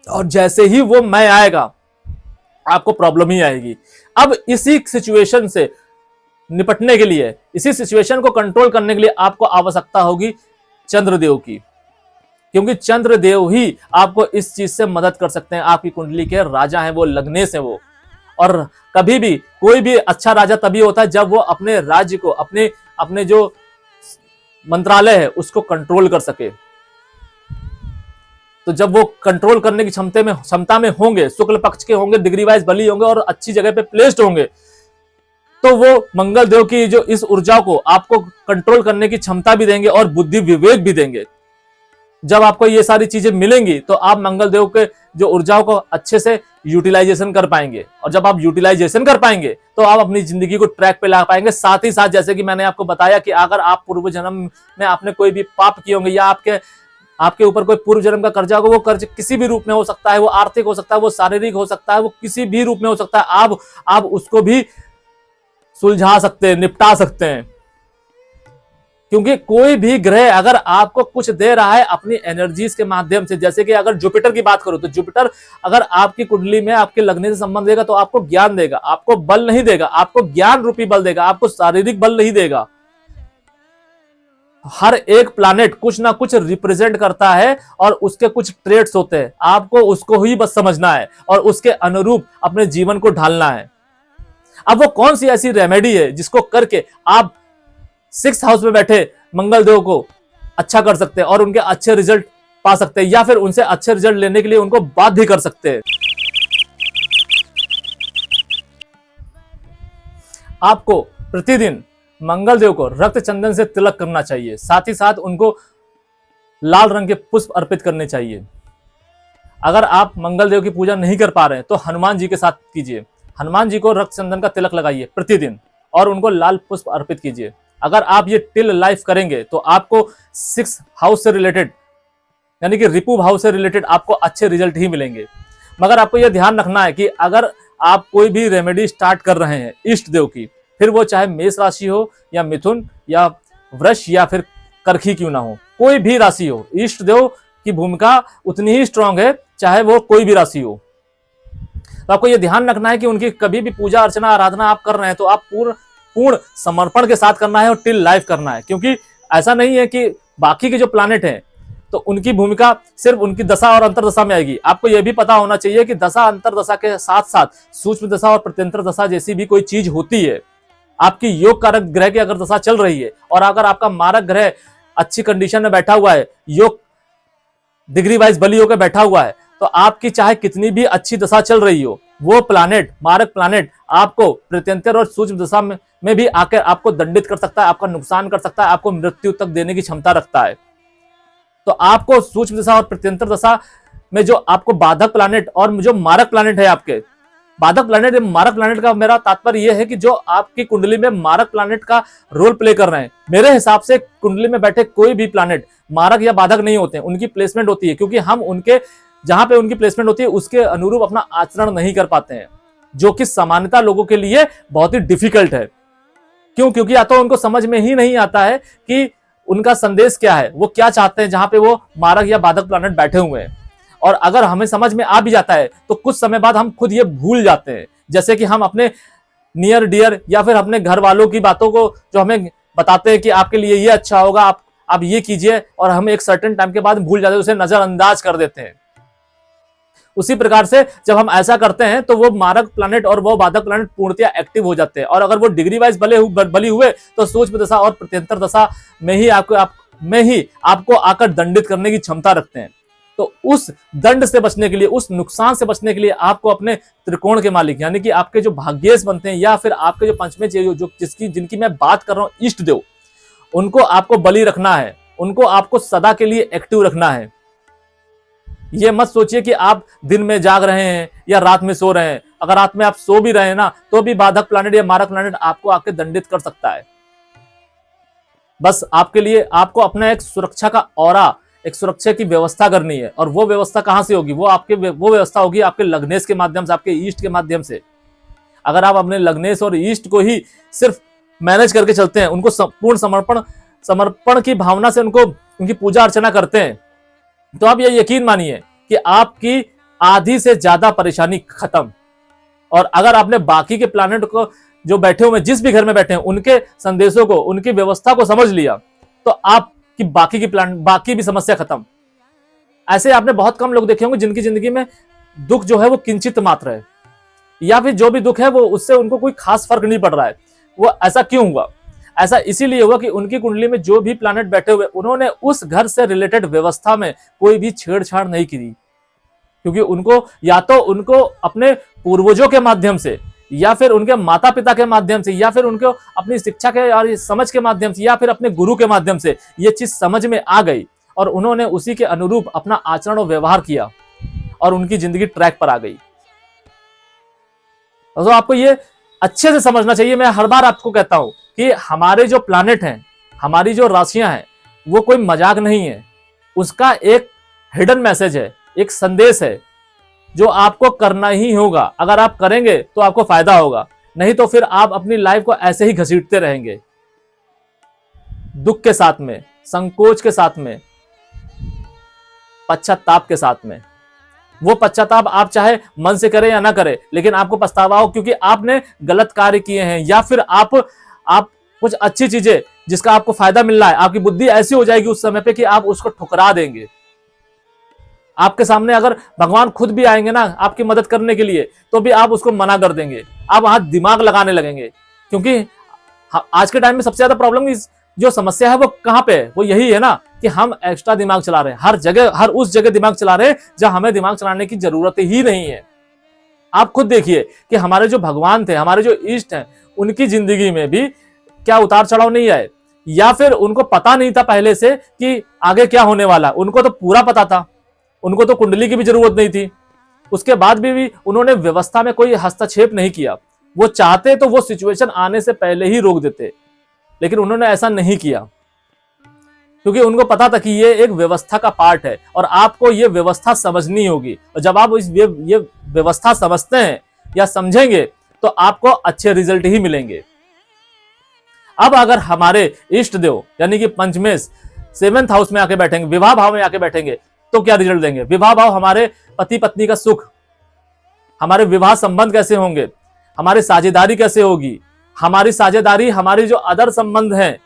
और जैसे ही वो मैं आएगा, आपको प्रॉब्लम ही आएगी। अब इसी सिचुएशन से निपटने के लिए, इसी सिचुएशन को कंट्रोल करने के लिए आपको आवश्यकता होगी चंद्रदेव की, क्योंकि चंद्रदेव ही आपको इस चीज से मदद कर सकते हैं। आपकी कुंडली के राजा हैं, वो लग्नेश हैं वो। और कभी भी कोई भी अच्छा राजा तभी होता है जब वो अपने राज्य को, अपने जो मंत्रालय है उसको कंट्रोल कर सके। तो जब वो कंट्रोल करने की क्षमता में होंगे, शुक्ल पक्ष के होंगे, डिग्री वाइज बली होंगे और अच्छी जगह पे प्लेस्ड होंगे, तो वो मंगल देव की जो इस ऊर्जा को आपको कंट्रोल करने की क्षमता भी देंगे और बुद्धि विवेक भी देंगे। जब आपको ये सारी चीजें मिलेंगी, तो आप मंगल देव के जो ऊर्जाओं को अच्छे से यूटिलाइजेशन कर पाएंगे, और जब आप यूटिलाइजेशन कर पाएंगे, तो आप अपनी जिंदगी को ट्रैक पे ला पाएंगे। साथ ही साथ, जैसे कि मैंने आपको बताया कि अगर आप पूर्व जन्म में आपने कोई भी पाप किए होंगे, या आपके ऊपर कोई पूर्व जन्म का कर्जा होगा, वो कर्ज किसी भी रूप में हो सकता है, वो आर्थिक हो सकता है, वो शारीरिक हो सकता है, वो किसी भी रूप में हो सकता है, आप उसको भी सुलझा सकते हैं, निपटा सकते हैं। क्योंकि कोई भी ग्रह अगर आपको कुछ दे रहा है अपनी एनर्जीज के माध्यम से, जैसे कि अगर जुपिटर की बात करूं, तो जुपिटर अगर आपकी कुंडली में आपके लगने से संबंध देगा, तो आपको ज्ञान देगा, आपको बल नहीं देगा, आपको ज्ञान रूपी बल देगा, आपको शारीरिक बल नहीं देगा। हर एक प्लैनेट कुछ ना कुछ रिप्रेजेंट करता है, और उसके कुछ ट्रेट्स होते हैं, आपको उसको ही बस समझना है और उसके अनुरूप अपने जीवन को ढालना है। अब वो कौन सी ऐसी रेमेडी है जिसको करके आप 6th हाउस में बैठे मंगल देव को अच्छा कर सकते हैं और उनके अच्छे रिजल्ट पा सकते हैं, या फिर उनसे अच्छे रिजल्ट लेने के लिए उनको बाध्य कर सकते हैं। आपको प्रतिदिन मंगल देव को रक्त चंदन से तिलक करना चाहिए। साथ ही साथ उनको लाल रंग के पुष्प अर्पित करने चाहिए। अगर आप मंगल देव की पूजा नहीं कर पा रहे हैं, तो हनुमान जी के साथ कीजिए। हनुमान जी को रक्त चंदन का तिलक लगाइए प्रतिदिन। और उनको लाल पुष्प अर्पित कीजिए। अगर आप ये टिल लाइफ करेंगे तो आपको 6 हाउस से रिलेटेड यानी कि रिपु भाव से रिलेटेड आपको अच्छे रिजल्ट ही मिलेंगे। मगर आपको यह ध्यान रखना है कि अगर आप कोई भी रेमेडी स्टार्ट कर रहे हैं इष्ट देव की, फिर वो चाहे मेष राशि हो या मिथुन या वृष या फिर करखी क्यों ना हो, कोई भी राशि हो, इष्ट देव की भूमिका उतनी ही स्ट्रांग है चाहे वो कोई भी राशि हो। तो आपको यह ध्यान रखना है कि उनकी कभी भी पूजा अर्चना आराधना आप कर रहे हैं तो आप पूर्ण समर्पण के साथ करना है और टिल लाइफ करना है। क्योंकि ऐसा नहीं है कि बाकी के जो प्लैनेट हैं तो उनकी भूमिका सिर्फ उनकी दशा और अंतरदशा में आएगी। आपको यह भी पता होना चाहिए कि दशा अंतरदशा के साथ साथ सूक्ष्म दशा और प्रत्यंतर दशा जैसी भी कोई चीज होती है। आपकी योग कारक ग्रह की अगर दशा चल रही है और अगर आपका मारक ग्रह अच्छी कंडीशन में बैठा हुआ है, योग डिग्री वाइज बली होकर बैठा हुआ है, तो आपकी चाहे कितनी भी अच्छी दशा चल रही हो, वो प्लानेट, मारक प्लानेट आपको प्रत्यंतर और सूक्ष्म दशा में भी आकर आपको दंडित कर सकता है, आपका नुकसान कर सकता है, आपको मृत्यु तक देने की क्षमता रखता है। तो आपको सूक्ष्म दशा और प्रत्यंतर दशा में जो आपको बाधक प्लानेट और जो मारक प्लानेट है, आपके बाधक प्लानेट मारक प्लानेट का मेरा तात्पर्य यह है कि जो आपकी कुंडली में मारक प्लानेट का रोल प्ले कर रहे हैं, मेरे हिसाब से कुंडली में बैठे कोई भी प्लानेट मारक या बाधक नहीं होते हैं, उनकी प्लेसमेंट होती है। क्योंकि हम उनके जहां पे उनकी प्लेसमेंट होती है उसके अनुरूप अपना आचरण नहीं कर पाते हैं, जो कि सामान्यता लोगों के लिए बहुत ही डिफिकल्ट है। क्यों? क्योंकि या तो उनको समझ में ही नहीं आता है कि उनका संदेश क्या है, वो क्या चाहते हैं जहां पे वो मारक या बाधक प्लैनेट बैठे हुए हैं। और अगर हमें समझ में आ भी जाता है तो कुछ समय बाद हम खुद ये भूल जाते हैं। जैसे कि हम अपने नियर डियर या फिर अपने घर वालों की बातों को जो हमें बताते हैं कि आपके लिए ये अच्छा होगा, आप ये कीजिए, और हम एक सर्टेन टाइम के बाद भूल जाते हैं, उसे नजरअंदाज कर देते हैं। उसी प्रकार से जब हम ऐसा करते हैं तो वो मारक प्लैनेट और वो बाधक प्लैनेट पूर्णतया एक्टिव हो जाते हैं। और अगर वो डिग्री वाइज बली हुए तो सूक्ष्म दशा और प्रत्यंतर दशा में ही आपको आकर दंडित करने की क्षमता रखते हैं। तो उस दंड से बचने के लिए, उस नुकसान से बचने के लिए आपको अपने त्रिकोण के मालिक यानी कि आपके जो भाग्येश बनते हैं या फिर आपके जो पंचमे जो जिनकी मैं बात कर रहा हूं, इष्ट देव, उनको आपको बलि रखना है, उनको आपको सदा के लिए एक्टिव रखना है। ये मत सोचिए कि आप दिन में जाग रहे हैं या रात में सो रहे हैं। अगर रात में आप सो भी रहे हैं ना, तो भी बाधक प्लैनेट या मारक प्लैनेट आपको आके दंडित कर सकता है। बस आपके लिए आपको अपना एक सुरक्षा का ऑरा, एक सुरक्षा की व्यवस्था करनी है। और वो व्यवस्था कहां से होगी? वो व्यवस्था होगी आपके लग्नेश के माध्यम से, आपके ईस्ट के माध्यम से। अगर आप अपने लग्नेश और ईस्ट को ही सिर्फ मैनेज करके चलते हैं, उनको पूर्ण समर्पण की भावना से उनकी पूजा अर्चना करते हैं, तो आप ये यकीन मानिए कि आपकी आधी से ज्यादा परेशानी खत्म। और अगर आपने बाकी के प्लैनेट को जो बैठे हुए, जिस भी घर में बैठे हैं, उनके संदेशों को, उनकी व्यवस्था को समझ लिया, तो आपकी बाकी भी समस्या खत्म। ऐसे आपने बहुत कम लोग देखे होंगे जिनकी जिंदगी में दुख जो है वो किंचित मात्र है, या फिर जो भी दुख है वो उससे उनको कोई खास फर्क नहीं पड़ रहा है। वो ऐसा क्यों हुआ? ऐसा इसीलिए हुआ कि उनकी कुंडली में जो भी प्लैनेट बैठे हुए, उन्होंने उस घर से रिलेटेड व्यवस्था में कोई भी छेड़छाड़ नहीं की। क्योंकि उनको या तो उनको अपने पूर्वजों के माध्यम से, या फिर उनके माता पिता के माध्यम से, या फिर उनको अपनी शिक्षा के और समझ के माध्यम से, या फिर अपने गुरु के माध्यम से ये चीज समझ में आ गई और उन्होंने उसी के अनुरूप अपना आचरण और व्यवहार किया और उनकी जिंदगी ट्रैक पर आ गई। तो आपको ये अच्छे से समझना चाहिए। मैं हर बार आपको कहता हूं कि हमारे जो प्लैनेट हैं, हमारी जो राशियां हैं, वो कोई मजाक नहीं है। उसका एक हिडन मैसेज है, एक संदेश है जो आपको करना ही होगा। अगर आप करेंगे तो आपको फायदा होगा, नहीं तो फिर आप अपनी लाइफ को ऐसे ही घसीटते रहेंगे, दुख के साथ में, संकोच के साथ में, पश्चाताप के साथ में। वो पश्चाताप आप चाहे मन से करें या ना करें, लेकिन आपको पछतावा हो क्योंकि आपने गलत कार्य किए हैं, या फिर आप कुछ अच्छी चीजें जिसका आपको फायदा मिल रहा है, आपकी बुद्धि ऐसी हो जाएगी उस समय पे कि आप उसको ठुकरा देंगे। आपके सामने अगर भगवान खुद भी आएंगे ना आपकी मदद करने के लिए, तो भी आप उसको मना कर देंगे, आप वहां दिमाग लगाने लगेंगे। क्योंकि आज के टाइम में सबसे ज्यादा प्रॉब्लम जो समस्या है वो कहां पे है? वो यही है ना कि हम एक्स्ट्रा दिमाग चला रहे हैं, हर उस जगह दिमाग चला रहे हैं जहां हमें दिमाग चलाने की जरूरत ही नहीं है। आप खुद देखिए कि हमारे जो भगवान थे, हमारे जो इष्ट हैं, उनकी जिंदगी में भी क्या उतार चढ़ाव नहीं आए, या फिर उनको पता नहीं था पहले से कि आगे क्या होने वाला। उनको तो पूरा पता था, उनको तो कुंडली की भी जरूरत नहीं थी। उसके बाद भी उन्होंने व्यवस्था में कोई हस्तक्षेप नहीं किया। वो चाहते तो वो सिचुएशन आने से पहले ही रोक देते, लेकिन उन्होंने ऐसा नहीं किया, क्योंकि उनको पता था कि ये एक व्यवस्था का पार्ट है और आपको ये व्यवस्था समझनी होगी। और जब आप ये व्यवस्था समझते हैं या समझेंगे तो आपको अच्छे रिजल्ट ही मिलेंगे। अब अगर हमारे इष्ट देव यानी कि पंचमेश 7th हाउस में आके बैठेंगे, विवाह भाव में आके बैठेंगे, तो क्या रिजल्ट देंगे? विवाह भाव हमारे पति पत्नी का सुख, हमारे विवाह संबंध कैसे होंगे, हमारी साझेदारी कैसे होगी, हमारी साझेदारी, हमारी जो अदर संबंध हैं,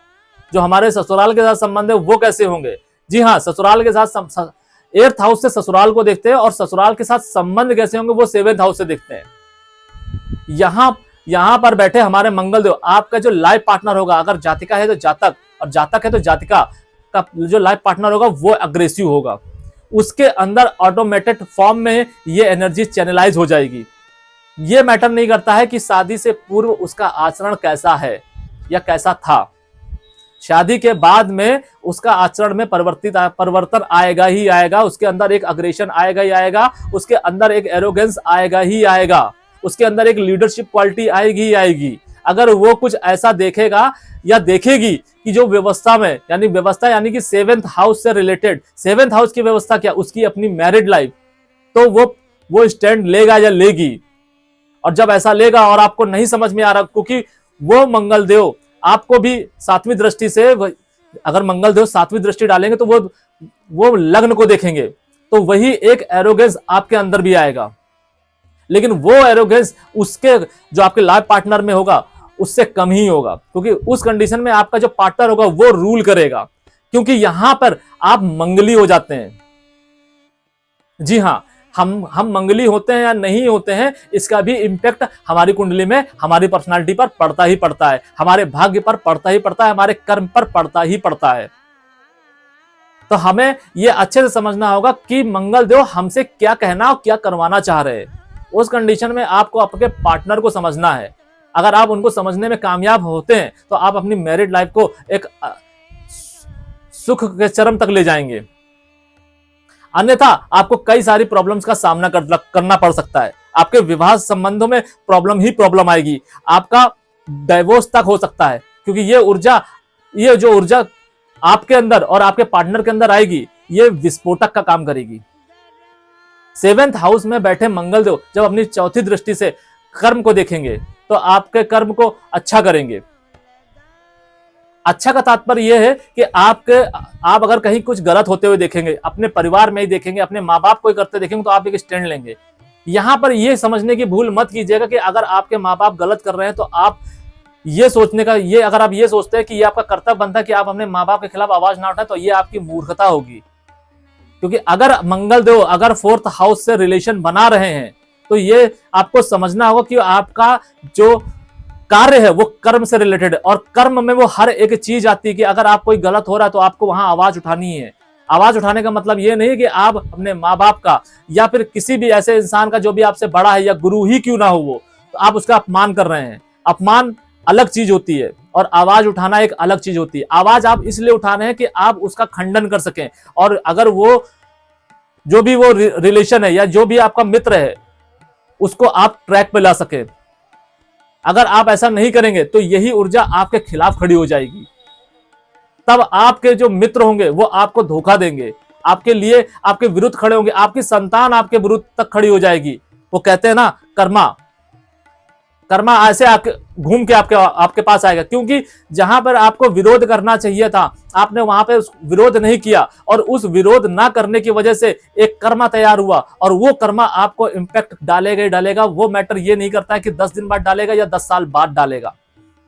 जो हमारे ससुराल के साथ संबंध है, वो कैसे होंगे। जी हाँ, ससुराल के साथ 8th हाउस से ससुराल को देखते हैं और ससुराल के साथ संबंध कैसे होंगे वो 7th हाउस से देखते हैं। यहां पर बैठे हमारे मंगल देव, आपका जो लाइफ पार्टनर होगा, अगर जातिका है तो जातक और जातक है तो जातिका का जो लाइफ पार्टनर होगा वो अग्रेसिव होगा, उसके अंदर ऑटोमेटेड फॉर्म में ये एनर्जी चैनलाइज हो जाएगी। ये मैटर नहीं करता है कि शादी से पूर्व उसका आचरण कैसा है या कैसा था, शादी के बाद में उसका आचरण में परिवर्तन आएगा ही आएगा, उसके अंदर एक अग्रेशन आएगा ही आएगा, उसके अंदर एक एरोगेंस आएगा ही आएगा, उसके अंदर एक लीडरशिप क्वालिटी आएगी ही आएगी। अगर वो कुछ ऐसा देखेगा या देखेगी कि जो व्यवस्था में, यानी व्यवस्था यानी कि 7th हाउस से रिलेटेड, 7th हाउस की व्यवस्था क्या, उसकी अपनी मैरिड लाइफ, तो वो स्टैंड लेगा या लेगी। और जब ऐसा लेगा और आपको नहीं समझ में आ रहा, क्योंकि वो मंगल देव आपको भी 7वीं दृष्टि से, अगर मंगल देव 7वीं दृष्टि डालेंगे तो वो लग्न को देखेंगे, तो वही एक एरोगेंस आपके अंदर भी आएगा। लेकिन वो एरोगेंस उसके जो आपके लाइफ पार्टनर में होगा उससे कम ही होगा, क्योंकि उस कंडीशन में आपका जो पार्टनर होगा वो रूल करेगा, क्योंकि यहां पर आप मंगली हो जाते हैं। जी हाँ, हम मंगली होते हैं या नहीं होते हैं, इसका भी इंपैक्ट हमारी कुंडली में, हमारी पर्सनालिटी पर पड़ता ही पड़ता है, हमारे भाग्य पर पड़ता ही पड़ता है, हमारे कर्म पर पड़ता ही पड़ता है। तो हमें यह अच्छे से समझना होगा कि मंगल देव हमसे क्या कहना और क्या करवाना चाह रहे हैं। उस कंडीशन में आपको आपके पार्टनर को समझना है। अगर आप उनको समझने में कामयाब होते हैं तो आप अपनी मैरिड लाइफ को एक सुख के चरम तक ले जाएंगे। अन्यथा आपको कई सारी प्रॉब्लम्स का सामना करना पड़ सकता है। आपके विवाह संबंधों में प्रॉब्लम आएगी, आपका डाइवोर्स तक हो सकता है, क्योंकि ये जो ऊर्जा आपके अंदर और आपके पार्टनर के अंदर आएगी, ये विस्फोटक का काम करेगी। 7th हाउस में बैठे मंगल देव जब अपनी 4थी दृष्टि से कर्म को देखेंगे तो आपके कर्म को अच्छा करेंगे। अच्छा का तात्पर्य यह है कि आप अगर कहीं कुछ गलत होते हुए देखेंगे, अपने परिवार में ही देखेंगे, अपने माँ बाप को ही करते देखेंगे, तो आप एक स्टैंड लेंगे। यहां पर यह समझने की भूल मत कीजिएगा कि अगर आपके माँ बाप गलत कर रहे हैं तो आप ये सोचने का, अगर आप ये सोचते हैं कि ये आपका कर्तव्य बनता है कि आप अपने माँ बाप के खिलाफ आवाज ना उठाएं, तो ये आपकी मूर्खता होगी। क्योंकि अगर मंगल देव अगर 4th हाउस से रिलेशन बना रहे हैं तो ये आपको समझना होगा कि आपका जो कार्य है वो कर्म से रिलेटेड है, और कर्म में वो हर एक चीज आती है कि अगर आप कोई गलत हो रहा है तो आपको वहां आवाज उठानी है। आवाज उठाने का मतलब ये नहीं कि आप अपने माँ बाप का या फिर किसी भी ऐसे इंसान का जो भी आपसे बड़ा है या गुरु ही क्यों ना हो वो, तो आप उसका अपमान कर रहे हैं। अपमान अलग चीज होती है और आवाज उठाना एक अलग चीज होती है। आवाज आप इसलिए उठा रहे हैं कि आप उसका खंडन कर सकें, और अगर वो जो भी वो रिलेशन है या जो भी आपका मित्र है उसको आप ट्रैक पे ला सके। अगर आप ऐसा नहीं करेंगे तो यही ऊर्जा आपके खिलाफ खड़ी हो जाएगी। तब आपके जो मित्र होंगे वो आपको धोखा देंगे, आपके लिए आपके विरुद्ध खड़े होंगे, आपकी संतान आपके विरुद्ध तक खड़ी हो जाएगी। वो कहते हैं ना, कर्मा ऐसे आपके घूम के आपके पास आएगा, क्योंकि जहां पर आपको विरोध करना चाहिए था आपने वहां पे विरोध नहीं किया, और उस विरोध ना करने की वजह से एक कर्मा तैयार हुआ, और वो कर्मा आपको इंपैक्ट डालेगा ही डालेगा। वो मैटर ये नहीं करता है कि 10 दिन बाद डालेगा या 10 साल बाद डालेगा,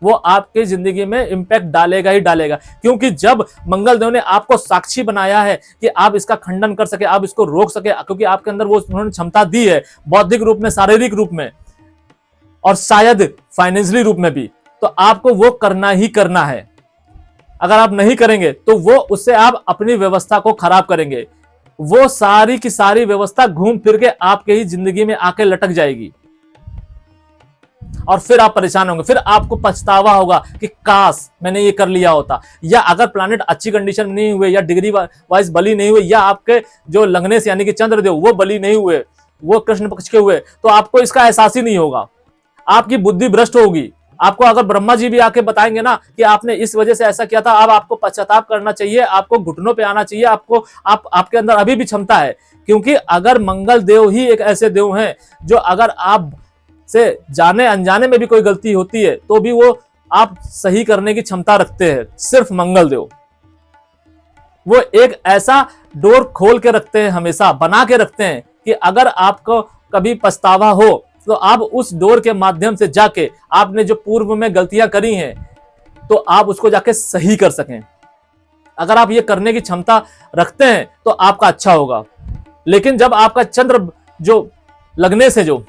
वो आपकी जिंदगी में इंपैक्ट डालेगा ही डालेगा। क्योंकि जब मंगल देव ने आपको साक्षी बनाया है कि आप इसका खंडन कर सके, आप इसको रोक सके, क्योंकि आपके अंदर वो उन्होंने क्षमता दी है, बौद्धिक रूप में, शारीरिक रूप में और शायद फाइनेंशियली रूप में भी, तो आपको वो करना ही करना है। अगर आप नहीं करेंगे तो वो उससे आप अपनी व्यवस्था को खराब करेंगे। वो सारी की सारी व्यवस्था घूम फिर के आपके ही जिंदगी में आके लटक जाएगी, और फिर आप परेशान होंगे। फिर आपको पछतावा होगा कि काश मैंने ये कर लिया होता, या अगर प्लैनेट अच्छी कंडीशन में नहीं हुए, या डिग्री वाइज बली नहीं हुए, या आपके जो लग्नेश यानी कि चंद्रदेव वो बली नहीं हुए, वो कृष्ण पक्ष के हुए, तो आपको इसका एहसास ही नहीं होगा। आपकी बुद्धि भ्रष्ट होगी। आपको अगर ब्रह्मा जी भी आके बताएंगे ना कि आपने इस वजह से ऐसा किया था, अब आपको पश्चाताप करना चाहिए, आपको घुटनों पे आना चाहिए, आपको आपके अंदर अभी भी क्षमता है। क्योंकि अगर मंगल देव ही एक ऐसे देव हैं जो अगर आप से जाने अनजाने में भी कोई गलती होती है तो भी वो आप सही करने की क्षमता रखते हैं। सिर्फ मंगल देव वो एक ऐसा डोर खोल के रखते हैं, हमेशा बना के रखते हैं कि अगर आपको कभी पछतावा हो तो आप उस डोर के माध्यम से जाके आपने जो पूर्व में गलतियां करी हैं तो आप उसको जाके सही कर सकें। अगर आप ये करने की क्षमता रखते हैं तो आपका अच्छा होगा। लेकिन जब आपका चंद्र जो लगने से जो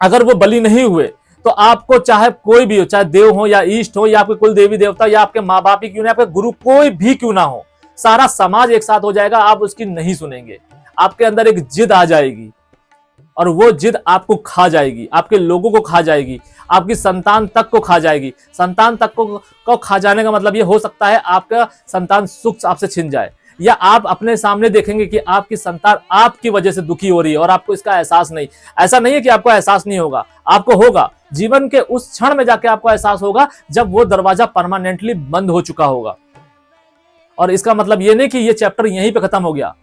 अगर वो बलि नहीं हुए तो आपको चाहे कोई भी हो, चाहे देव हो या ईष्ट हो या आपके कुल देवी देवता या आपके माँ बाप ही क्यों ना, आपके गुरु कोई भी क्यों ना हो, सारा समाज एक साथ हो जाएगा, आप उसकी नहीं सुनेंगे। आपके अंदर एक जिद आ जाएगी और वो जिद आपको खा जाएगी, आपके लोगों को खा जाएगी, आपकी संतान तक को खा जाएगी। संतान तक को खा जाने का मतलब ये हो सकता है आपका संतान सुख आपसे छिन जाए, या आप अपने सामने देखेंगे कि आपकी संतान आपकी वजह से दुखी हो रही है और आपको इसका एहसास नहीं। ऐसा नहीं है कि आपको एहसास नहीं होगा, आपको होगा। जीवन के उस क्षण में जाके आपको एहसास होगा जब वो दरवाजा परमानेंटली बंद हो चुका होगा। और इसका मतलब ये नहीं कि ये चैप्टर यहीं पे खत्म हो गया।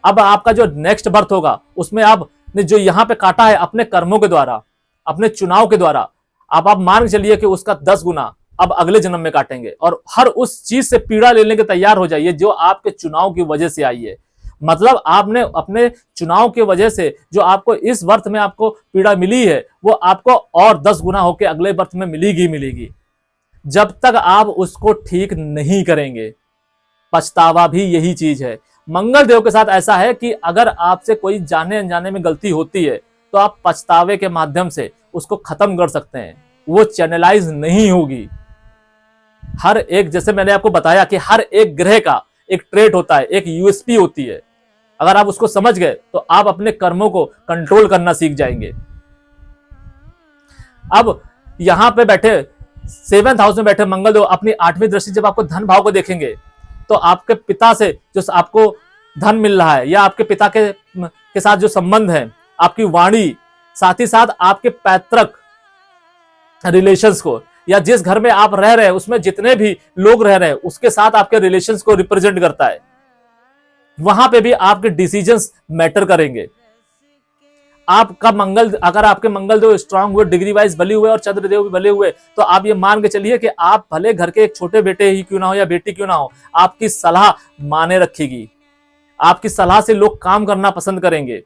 अब आपका जो नेक्स्ट बर्थ होगा उसमें आपने जो यहाँ पे काटा है अपने कर्मों के द्वारा, अपने चुनाव के द्वारा, आप मान के चलिए कि उसका 10 गुना अब अगले जन्म में काटेंगे। और हर उस चीज से पीड़ा लेने के तैयार हो जाइए जो आपके चुनाव की वजह से आई है। मतलब आपने अपने चुनाव की वजह से जो आपको इस वर्ष में आपको पीड़ा मिली है वो आपको और 10 गुना होकर अगले वर्ष में मिलेगी। जब तक आप उसको ठीक नहीं करेंगे। पछतावा भी यही चीज है। मंगल देव के साथ ऐसा है कि अगर आपसे कोई जाने अनजाने में गलती होती है तो आप पछतावे के माध्यम से उसको खत्म कर सकते हैं, वो चैनलाइज नहीं होगी। हर एक, जैसे मैंने आपको बताया कि हर एक ग्रह का एक ट्रेट होता है, एक यूएसपी होती है। अगर आप उसको समझ गए तो आप अपने कर्मों को कंट्रोल करना सीख जाएंगे। अब यहां पे बैठे 7th हाउस में बैठे मंगल देव अपनी 8वीं दृष्टि जब आपको धन भाव को देखेंगे तो आपके पिता से जो आपको धन मिल रहा है या आपके पिता के साथ जो संबंध है, आपकी वाणी, साथ ही साथ आपके पैतृक रिलेशंस को, या जिस घर में आप रह रहे हैं उसमें जितने भी लोग रह रहे हैं उसके साथ आपके रिलेशंस को रिप्रेजेंट करता है। वहां पे भी आपके डिसीजंस मैटर करेंगे। आपका मंगल, अगर आपके मंगल देव स्ट्रांग हुए, डिग्री वाइज भले हुए और चंद्रदेव भी भले हुए, तो आप ये मान के चलिए कि आप भले घर के एक छोटे बेटे ही क्यों ना हो या बेटी क्यों ना हो, आपकी सलाह माने रखेगी। आपकी सलाह से लोग काम करना पसंद करेंगे।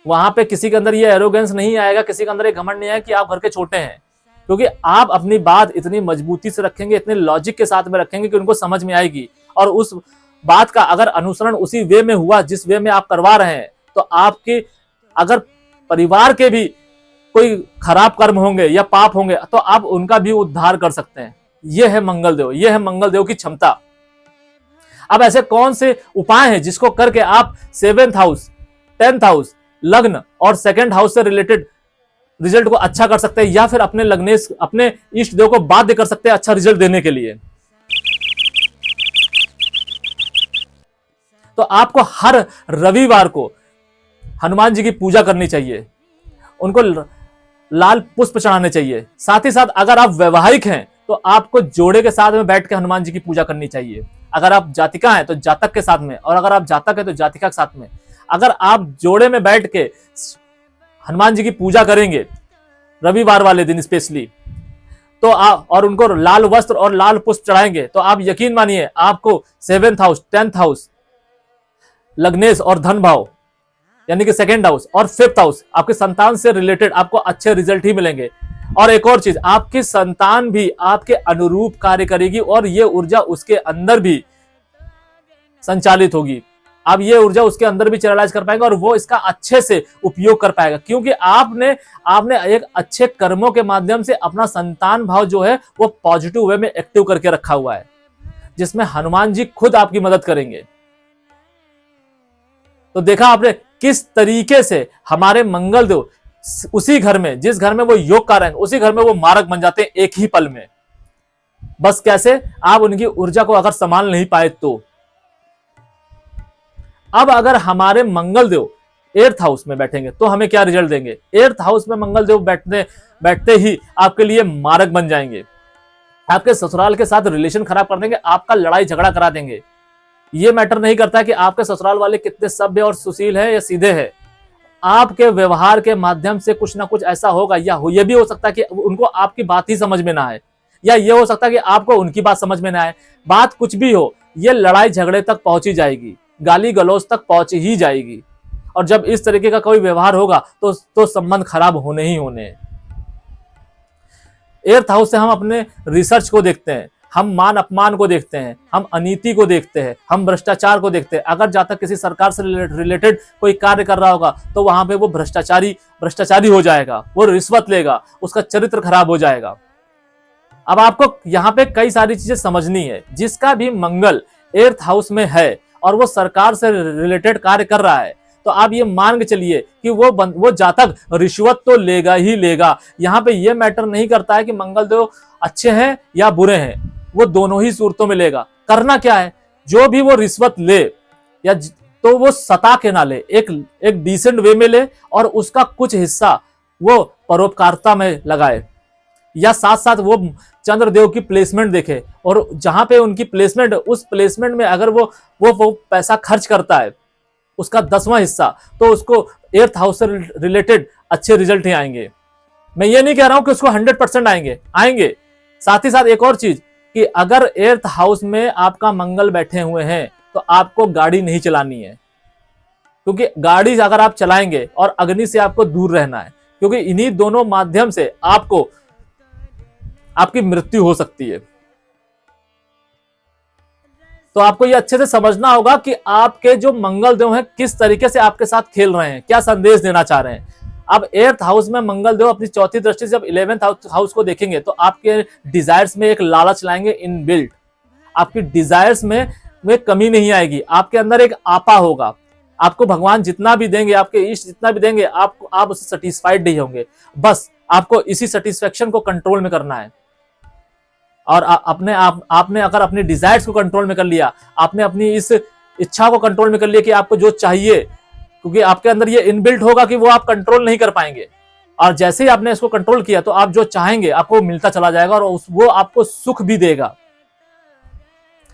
वहां पे किसी के अंदर ये एरोगेंस नहीं आएगा, किसी के अंदर एक घमंड नहीं है कि आप घर के छोटे हैं, क्योंकि आप अपनी बात इतनी मजबूती से रखेंगे, इतने लॉजिक के साथ में रखेंगे कि उनको समझ में आएगी। और उस बात का अगर अनुसरण उसी वे में हुआ जिस वे में आप करवा रहे हैं तो आपके अगर परिवार के भी कोई खराब कर्म होंगे या पाप होंगे तो आप उनका भी उद्धार कर सकते हैं। यह है मंगल देव, यह है मंगल देव की क्षमता। अब ऐसे कौन से उपाय हैं जिसको करके आप 7th हाउस, 10th हाउस, लग्न और 2nd हाउस से रिलेटेड रिजल्ट को अच्छा कर सकते हैं, या फिर अपने लग्नेश, अपने इष्ट देव को बाध्य कर सकते हैं अच्छा रिजल्ट देने के लिए। तो आपको हर रविवार को हनुमान जी की पूजा करनी चाहिए, उनको लाल पुष्प चढ़ाने चाहिए। साथ ही साथ अगर आप वैवाहिक हैं तो आपको जोड़े के साथ में बैठ के हनुमान जी की पूजा करनी चाहिए। अगर आप जातिका हैं तो जातक के साथ में, और अगर आप जातक हैं तो जातिका के साथ में। अगर आप जोड़े में बैठ के हनुमान जी की पूजा करेंगे रविवार वाले दिन स्पेशली, तो आप और उनको लाल वस्त्र और लाल पुष्प चढ़ाएंगे तो आप यकीन मानिए आपको 7th हाउस, 10th हाउस, लग्नेश और धन भाव यानी कि 2nd हाउस और 5th हाउस, आपके संतान से रिलेटेड आपको अच्छे रिजल्ट ही मिलेंगे। और एक और चीज, आपकी संतान भी आपके अनुरूप कार्य करेगी और ये ऊर्जा उसके अंदर भी संचालित होगी। अब ये ऊर्जा उसके अंदर भी चैनलाइज कर पाएगा और वो इसका अच्छे से उपयोग कर पाएगा, क्योंकि आपने एक अच्छे कर्मों के माध्यम से अपना संतान भाव जो है वो पॉजिटिव वे में एक्टिव करके रखा हुआ है, जिसमें हनुमान जी खुद आपकी मदद करेंगे। तो देखा आपने किस तरीके से हमारे मंगल देव उसी घर में, जिस घर में वो योग कर रहे हैं, उसी घर में वो मारक बन जाते हैं एक ही पल में। बस कैसे, आप उनकी ऊर्जा को अगर संभाल नहीं पाए तो। अब अगर हमारे मंगल देव एर्थ हाउस में बैठेंगे तो हमें क्या रिजल्ट देंगे? एर्थ हाउस में मंगल देव बैठते ही आपके लिए मारक बन जाएंगे, आपके ससुराल के साथ रिलेशन खराब कर देंगे, आपका लड़ाई झगड़ा करा देंगे। ये मैटर नहीं करता कि आपके ससुराल वाले कितने सभ्य और सुशील है या सीधे हैं, आपके व्यवहार के माध्यम से कुछ ना कुछ ऐसा होगा, या ये भी हो सकता है कि उनको आपकी बात ही समझ में ना आए, या ये हो सकता है कि आपको उनकी बात समझ में ना आए। बात कुछ भी हो, ये लड़ाई झगड़े तक पहुंची जाएगी, गाली गलौज तक पहुंच ही जाएगी। और जब इस तरीके का कोई व्यवहार होगा तो संबंध खराब होने ही होने हैं। एर्थ हाउस से हम अपने रिसर्च को देखते हैं, हम मान अपमान को देखते हैं, हम अनीति को देखते हैं, हम भ्रष्टाचार को देखते हैं। अगर जातक किसी सरकार से रिलेटेड कोई कार्य कर रहा होगा तो वहां पे वो भ्रष्टाचारी हो जाएगा, वो रिश्वत लेगा, उसका चरित्र खराब हो जाएगा। अब आपको यहाँ पे कई सारी चीजें समझनी है। जिसका भी मंगल एर्थ हाउस में है और वो सरकार से रिलेटेड कार्य कर रहा है, तो आप ये मान के चलिए कि वो जातक रिश्वत तो लेगा ही लेगा। यहाँ पे ये मैटर नहीं करता है कि मंगल देव अच्छे हैं या बुरे हैं, वो दोनों ही सूरतों में लेगा। करना क्या है, जो भी वो रिश्वत ले या तो वो सता के ना ले, एक डिसेंट वे में ले और उसका कुछ हिस्सा वो परोपकारिता में लगाए, या साथ साथ वो चंद्रदेव की प्लेसमेंट देखे और जहां पे उनकी प्लेसमेंट, उस प्लेसमेंट में अगर वो पैसा खर्च करता है उसका 10वां हिस्सा, तो उसको एर्थ हाउस से रिलेटेड अच्छे रिजल्ट ही आएंगे। मैं ये नहीं कह रहा हूं कि उसको 100% आएंगे। साथ ही साथ एक और चीज कि अगर एर्थ हाउस में आपका मंगल बैठे हुए हैं तो आपको गाड़ी नहीं चलानी है, क्योंकि गाड़ी अगर आप चलाएंगे और अग्नि से आपको दूर रहना है, क्योंकि इन्हीं दोनों माध्यम से आपकी मृत्यु हो सकती है। तो आपको ये अच्छे से समझना होगा कि आपके जो मंगल देव हैं किस तरीके से आपके साथ खेल रहे हैं, क्या संदेश देना चाह रहे हैं। अब एर्थ हाउस में मंगल देव अपनी चौथी दृष्टि से जब 11th हाउस को देखेंगे तो आपके डिजायर्स में एक लालच लाएंगे इनबिल्ट। आपकी डिजायर्स में कमी नहीं आएगी, आपके अंदर एक आपा होगा। आपको भगवान जितना भी देंगे, आपके इष्ट जितना भी देंगे, आप उससे सेटिस्फाइड नहीं होंगे। बस आपको इसी सेटिस्फेक्शन को कंट्रोल में करना है। और आपने अगर अपनी डिजायर्स को कंट्रोल में कर लिया, आपने अपनी इस इच्छा को कंट्रोल में कर लिया कि आपको जो चाहिए, क्योंकि आपके अंदर ये इनबिल्ट होगा कि वो आप कंट्रोल नहीं कर पाएंगे। और जैसे ही आपने इसको कंट्रोल किया तो आप जो चाहेंगे आपको मिलता चला जाएगा और वो आपको सुख भी देगा।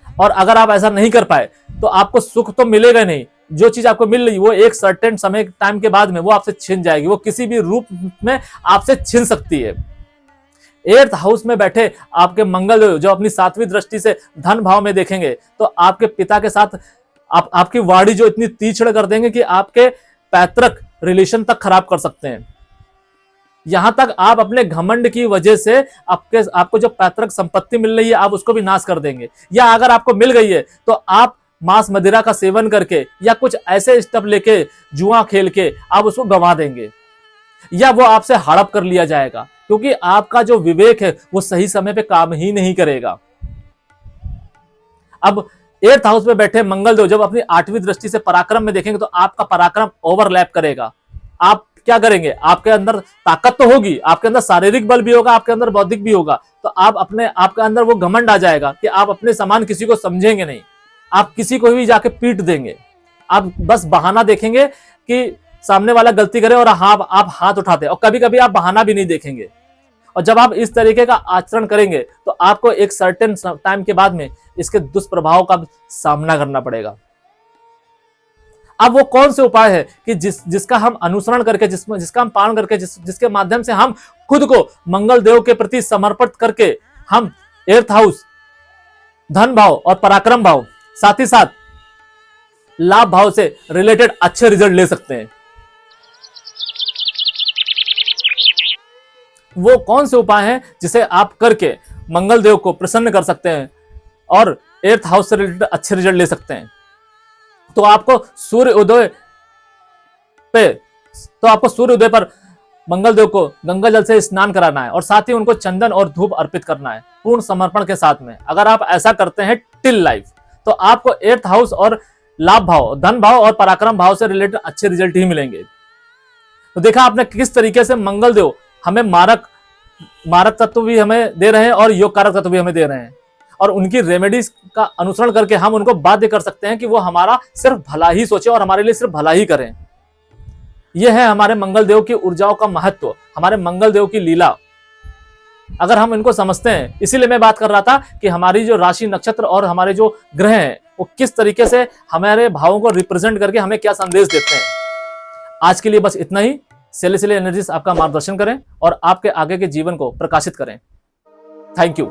और अगर आप ऐसा नहीं कर पाए तो आपको सुख तो मिलेगा नहीं, जो चीज आपको मिल रही वो एक सर्टेन समय टाइम के बाद में वो आपसे छिन जाएगी, वो किसी भी रूप में आपसे छिन सकती है। एर्थ हाउस में बैठे आपके मंगल जो अपनी 7वीं दृष्टि से धन भाव में देखेंगे तो आपके पिता के साथ आपकी वाणी जो इतनी तीक्ष्ण कर देंगे कि आपके पैतृक रिलेशन तक खराब कर सकते हैं। यहां तक आप अपने घमंड की वजह से आपको जो पैतृक संपत्ति मिल रही है आप उसको भी नाश कर देंगे, या अगर आपको मिल गई है तो आप मांस मदिरा का सेवन करके या कुछ ऐसे स्टेप लेके जुआ खेल के आप उसको गंवा देंगे, या वो आपसे हड़प कर लिया जाएगा, क्योंकि आपका जो विवेक है वो सही समय पे काम ही नहीं करेगा। अब एर्थ हाउस में बैठे मंगल देव जब अपनी 8वीं दृष्टि से पराक्रम में देखेंगे तो आपका पराक्रम ओवरलैप करेगा। आप क्या करेंगे, आपके अंदर ताकत तो होगी, आपके अंदर शारीरिक बल भी होगा, आपके अंदर बौद्धिक भी होगा, तो आपके अंदर वो घमंड आ जाएगा कि आप अपने समान किसी को समझेंगे नहीं, आप किसी को भी जाके पीट देंगे। आप बस बहाना देखेंगे कि सामने वाला गलती करे और आप हाथ उठाते, और कभी कभी आप बहाना भी नहीं देखेंगे। और जब आप इस तरीके का आचरण करेंगे तो आपको एक सर्टेन टाइम के बाद में इसके दुष्प्रभाव का सामना करना पड़ेगा। अब वो कौन से उपाय है कि जिसका हम अनुसरण करके, जिसका हम पालन करके, जिसके माध्यम से हम खुद को मंगल देव के प्रति समर्पित करके हम एर्थ हाउस, धन भाव और पराक्रम भाव, साथ ही साथ लाभ भाव से रिलेटेड अच्छे रिजल्ट ले सकते हैं। वो कौन से उपाय हैं जिसे आप करके मंगल देव को प्रसन्न कर सकते हैं और एर्थ हाउस से रिलेटेड अच्छे रिजल्ट ले सकते हैं। तो आपको सूर्य उदय पर मंगल देव को गंगा जल से स्नान कराना है और साथ ही उनको चंदन और धूप अर्पित करना है पूर्ण समर्पण के साथ में। अगर आप ऐसा करते हैं टिल लाइफ तो आपको एर्थ हाउस और लाभ भाव, धन भाव और पराक्रम भाव से रिलेटेड अच्छे रिजल्ट ही मिलेंगे। तो देखा आपने किस तरीके से मंगल देव हमें मारक तत्व भी हमें दे रहे हैं और योग कारक तत्व भी हमें दे रहे हैं, और उनकी रेमेडीज का अनुसरण करके हम उनको बाध्य कर सकते हैं कि वो हमारा सिर्फ भला ही सोचे और हमारे लिए सिर्फ भला ही करें। यह है हमारे मंगल देव की ऊर्जाओं का महत्व, हमारे मंगल देव की लीला। अगर हम इनको समझते हैं, इसीलिए मैं बात कर रहा था कि हमारी जो राशि, नक्षत्र और हमारे जो ग्रह हैं वो किस तरीके से हमारे भावों को रिप्रेजेंट करके हमें क्या संदेश देते हैं। आज के लिए बस इतना ही। सेलेस्टियल एनर्जीज आपका मार्गदर्शन करें और आपके आगे के जीवन को प्रकाशित करें। Thank you.